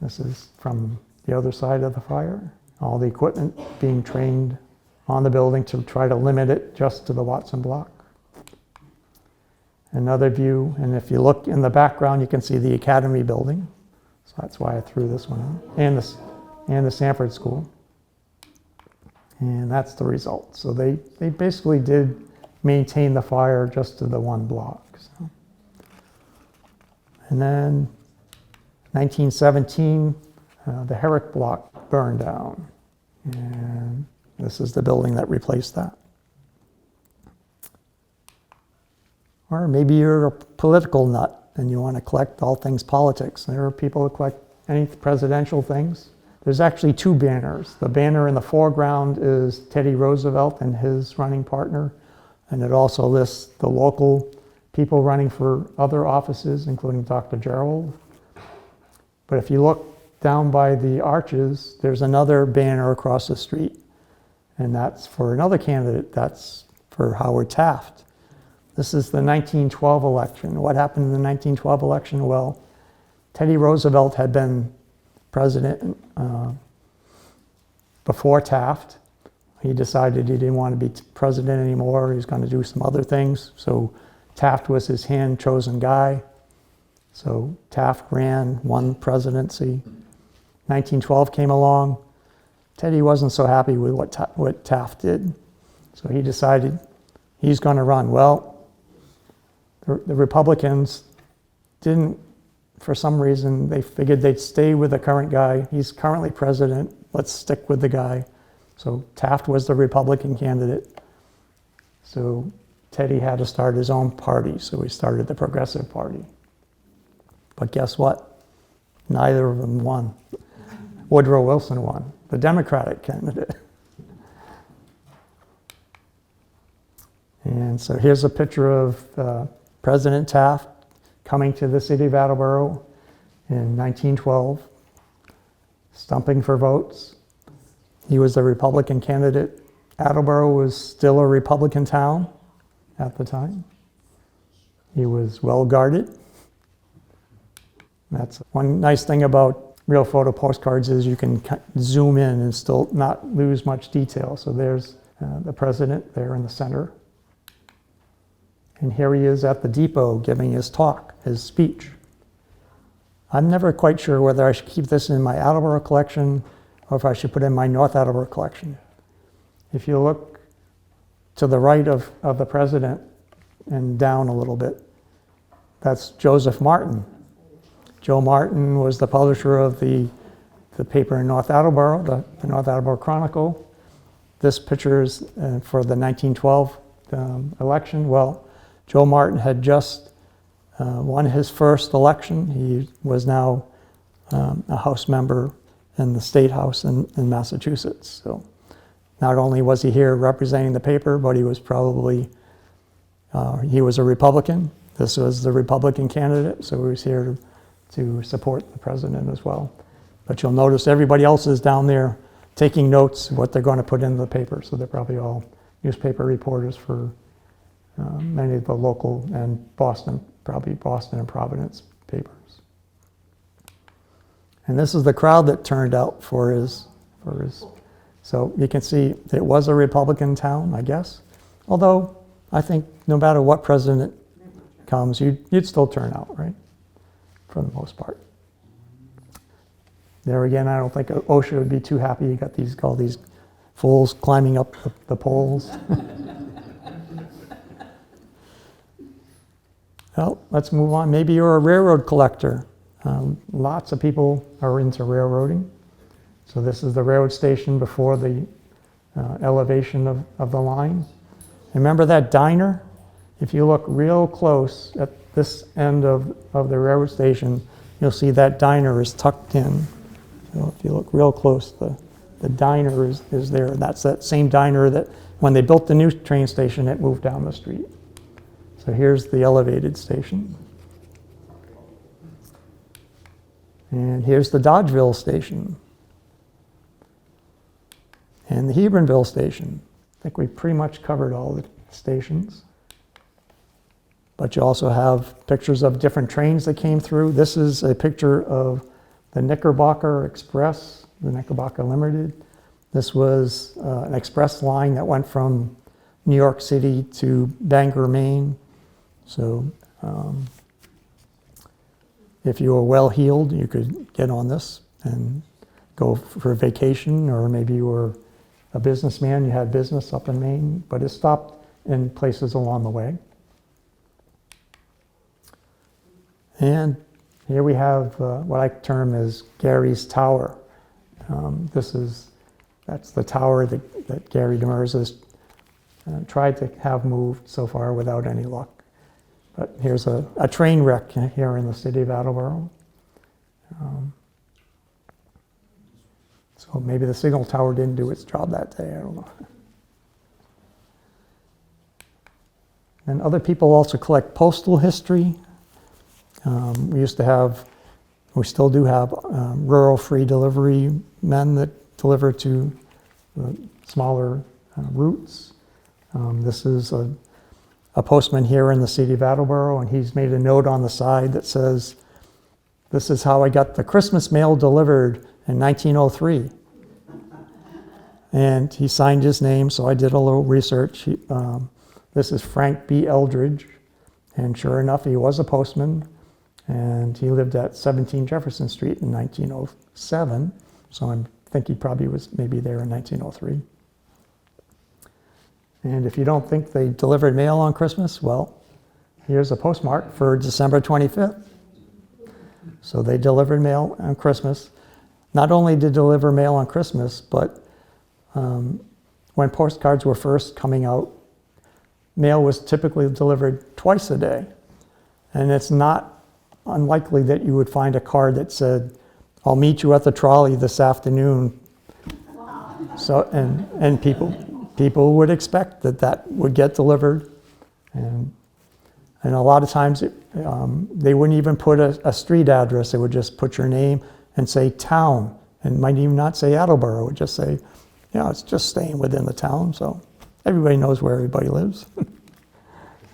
[SPEAKER 1] This is from the other side of the fire. All the equipment being trained on the building to try to limit it just to the Watson block. Another view, and if you look in the background, you can see the Academy building. So that's why I threw this one in. And the Sanford School. And that's the result. So they basically did maintain the fire just to the one block. So. And then 1917, the Herrick block burned down. And this is the building that replaced that. Or maybe you're a political nut and you want to collect all things politics. There are people who collect any presidential things. There's actually 2 banners. The banner in the foreground is Teddy Roosevelt and his running partner. And it also lists the local people running for other offices, including Dr. Gerald. But if you look down by the arches, there's another banner across the street. And that's for another candidate. That's for Howard Taft. This is the 1912 election. What happened in the 1912 election? Well, Teddy Roosevelt had been president before Taft. He decided he didn't want to be president anymore. He was going to do some other things. So Taft was his hand-chosen guy. So Taft ran, won presidency. 1912 came along. Teddy wasn't so happy with what Taft did. So he decided he's going to run. Well, the Republicans didn't, for some reason, they figured they'd stay with the current guy. He's currently president. Let's stick with the guy. So Taft was the Republican candidate. So Teddy had to start his own party. So he started the Progressive Party. But guess what? Neither of them won. Woodrow Wilson won, the Democratic candidate. And so here's a picture of President Taft coming to the city of Attleboro in 1912, stumping for votes. He was the Republican candidate. Attleboro was still a Republican town at the time. He was well guarded. That's one nice thing about real photo postcards is you can zoom in and still not lose much detail. So there's the president there in the center. And here he is at the depot giving his talk, his speech. I'm never quite sure whether I should keep this in my Attleboro collection or if I should put it in my North Attleboro collection. If you look to the right of the president and down a little bit, that's Joseph Martin. Joe Martin was the publisher of the the paper in North Attleboro, the North Attleboro Chronicle. This picture is for the 1912 election. Well, Joe Martin had just won his first election. He was now a House member in the State House in Massachusetts. So not only was he here representing the paper, but he was probably, he was a Republican. This was the Republican candidate, so he was here to support the president as well. But you'll notice everybody else is down there taking notes what they're going to put in the paper. So they're probably all newspaper reporters for many of the local and Boston, probably Boston and Providence papers. And this is the crowd that turned out for his. So you can see it was a Republican town, I guess. Although I think no matter what president comes, you'd still turn out, right? For the most part. There again, I don't think OSHA would be too happy. You got all these fools climbing up the poles. Well, let's move on. Maybe you're a railroad collector. Lots of people are into railroading. So this is the railroad station before the elevation of the line. Remember that diner? If you look real close at this end of the railroad station, you'll see that diner is tucked in. So if you look real close, the diner is there. That's that same diner that when they built the new train station, it moved down the street. So here's the elevated station. And here's the Dodgeville station. And the Hebronville station. I think we pretty much covered all the stations. But you also have pictures of different trains that came through. This is a picture of the Knickerbocker Express, the Knickerbocker Limited. This was an express line that went from New York City to Bangor, Maine. So if you were well-heeled, you could get on this and go for a vacation, or maybe you were a businessman, you had business up in Maine, but it stopped in places along the way. And here we have what I term as Gary's Tower. That's the tower that Gary Demers has tried to have moved so far without any luck. But here's a train wreck here in the city of Attleboro. So maybe the signal tower didn't do its job that day, I don't know. And other people also collect postal history. We used to have, we still do have rural free delivery men that deliver to smaller routes. This is a postman here in the city of Attleboro, and he's made a note on the side that says, "This is how I got the Christmas mail delivered in 1903. And he signed his name, so I did a little research. This is Frank B. Eldridge, and sure enough, he was a postman, and he lived at 17 Jefferson Street in 1907, so I think he probably was maybe there in 1903. And if you don't think they delivered mail on Christmas, well, here's a postmark for December 25th. So they delivered mail on Christmas. Not only did they deliver mail on Christmas, but when postcards were first coming out, mail was typically delivered twice a day. And it's not unlikely that you would find a card that said, "I'll meet you at the trolley this afternoon." Wow. So, and people would expect that would get delivered. And a lot of times they wouldn't even put a street address. They would just put your name and say town, and might even not say Attleboro. It would just say, it's just staying within the town, so everybody knows where everybody lives.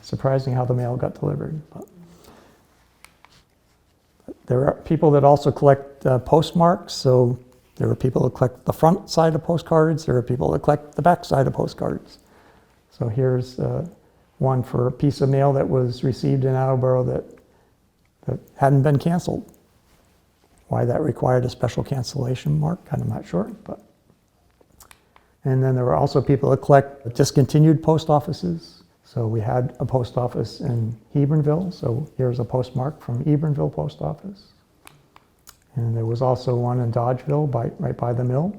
[SPEAKER 1] Surprising how the mail got delivered. But there are people that also collect postmarks, so there are people that collect the front side of postcards, there are people that collect the back side of postcards. So here's one for a piece of mail that was received in Attleboro that hadn't been canceled. Why that required a special cancellation mark, I'm not sure. And then there were also people that collect discontinued post offices. So we had a post office in Hebronville, so here's a postmark from Hebronville Post Office. And there was also one in Dodgeville, right by the mill.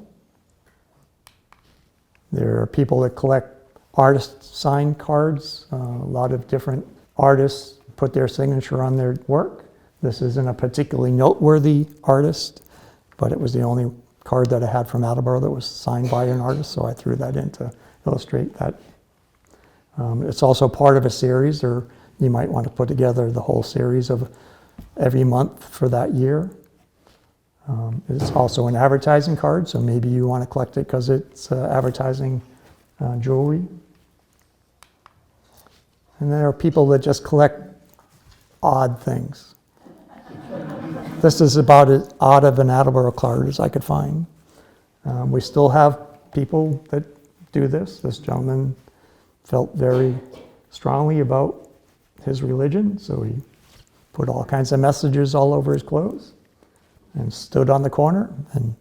[SPEAKER 1] There are people that collect artist signed cards. A lot of different artists put their signature on their work. This isn't a particularly noteworthy artist, but it was the only card that I had from Attleboro that was signed by an artist, so I threw that in to illustrate that. It's also part of a series, or you might want to put together the whole series of every month for that year. It's also an advertising card, so maybe you want to collect it because it's advertising jewelry. And there are people that just collect odd things. This is about as odd of an Attleboro card as I could find. We still have people that do this. This gentleman felt very strongly about his religion, so he put all kinds of messages all over his clothes and stood on the corner and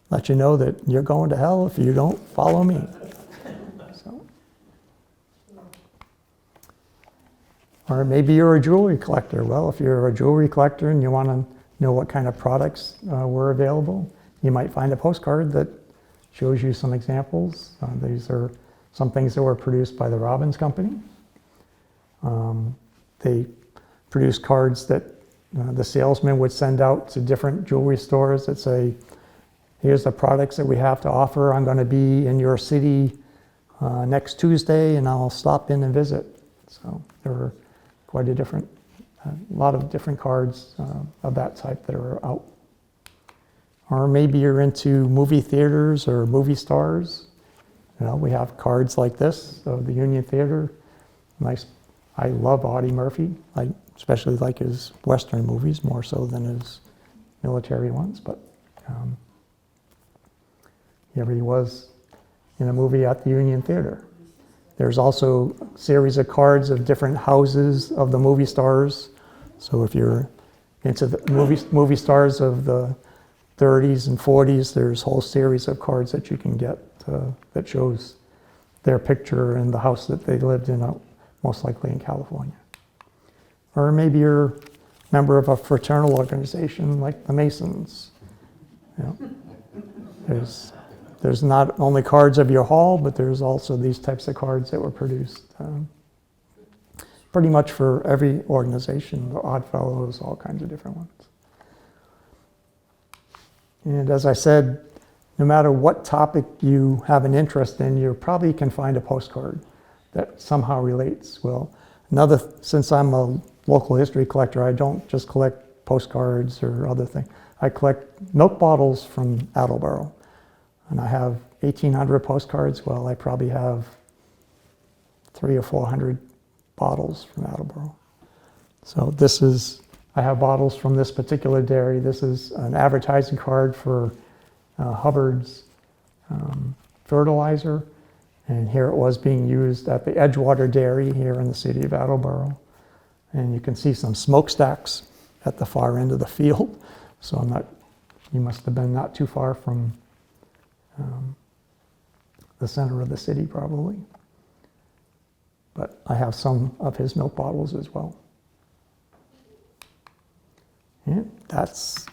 [SPEAKER 1] let you know that you're going to hell if you don't follow me. So. Or maybe you're a jewelry collector. Well, if you're a jewelry collector and you want to know what kind of products were available, you might find a postcard that shows you some examples. These are some things that were produced by the Robbins Company. They produced cards that the salesman would send out to different jewelry stores that say, here's the products that we have to offer. I'm going to be in your city next Tuesday and I'll stop in and visit. So there were quite a lot of different cards of that type that are out. Or maybe you're into movie theaters or movie stars. We have cards like this of the Union Theater. Nice. I love Audie Murphy. I especially like his Western movies more so than his military ones. But he was in a movie at the Union Theater. There's also a series of cards of different houses of the movie stars. So if you're into the movie stars of the 30s and 40s, there's a whole series of cards that you can get that shows their picture and the house that they lived in, most likely in California. Or maybe you're a member of a fraternal organization like the Masons. There's not only cards of your hall, but there's also these types of cards that were produced pretty much for every organization, the Oddfellows, all kinds of different ones. And as I said, no matter what topic you have an interest in, you probably can find a postcard that somehow relates. Well, since I'm a local history collector, I don't just collect postcards or other things. I collect milk bottles from Attleboro. And I have 1,800 postcards. Well, I probably have 300 or 400 bottles from Attleboro. So I have bottles from this particular dairy. This is an advertising card for Hubbard's fertilizer. And here it was being used at the Edgewater Dairy here in the city of Attleboro. And you can see some smokestacks at the far end of the field. So you must have been not too far from the center of the city probably. But I have some of his milk bottles as well. And that's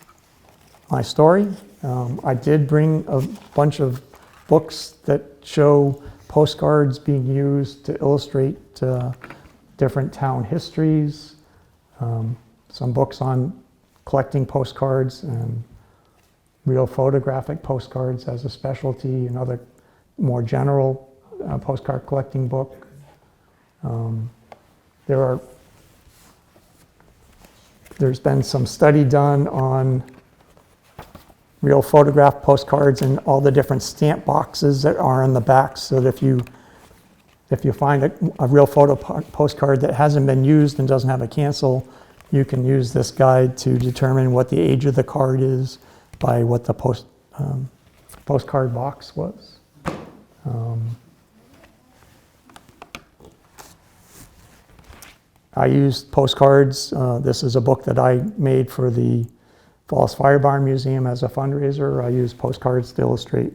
[SPEAKER 1] my story. I did bring a bunch of books that show postcards being used to illustrate different town histories, some books on collecting postcards and real photographic postcards as a specialty, another more general postcard collecting book. There's been some study done on real photograph postcards and all the different stamp boxes that are in the back, so that if you find a real photo postcard that hasn't been used and doesn't have a cancel, you can use this guide to determine what the age of the card is by what the postcard box was. I used postcards. This is a book that I made for the Falls Fire Barn Museum as a fundraiser. I used postcards to illustrate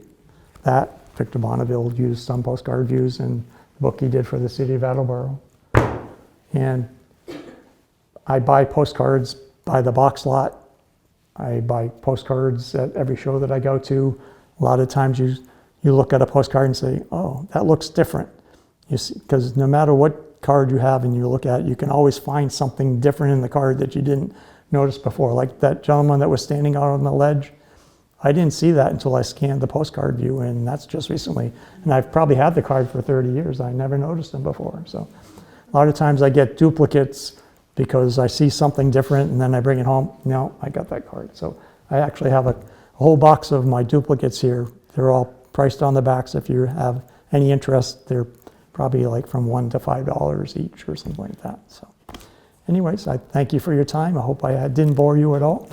[SPEAKER 1] that. Victor Bonneville used some postcard views in the book he did for the city of Attleboro. And I buy postcards by the box lot. I buy postcards at every show that I go to. A lot of times you look at a postcard and say, oh, that looks different. You see, because no matter what card you have and you look at, you can always find something different in the card that you didn't notice before. Like that gentleman that was standing out on the ledge, I didn't see that until I scanned the postcard view, and that's just recently. And I've probably had the card for 30 years. I never noticed them before. So a lot of times I get duplicates because I see something different and then I bring it home. No, I got that card. So I actually have a whole box of my duplicates here. They're all priced on the backs. If you have any interest, they're probably like from $1 to $5 each or something like that. So anyways, I thank you for your time. I hope I didn't bore you at all.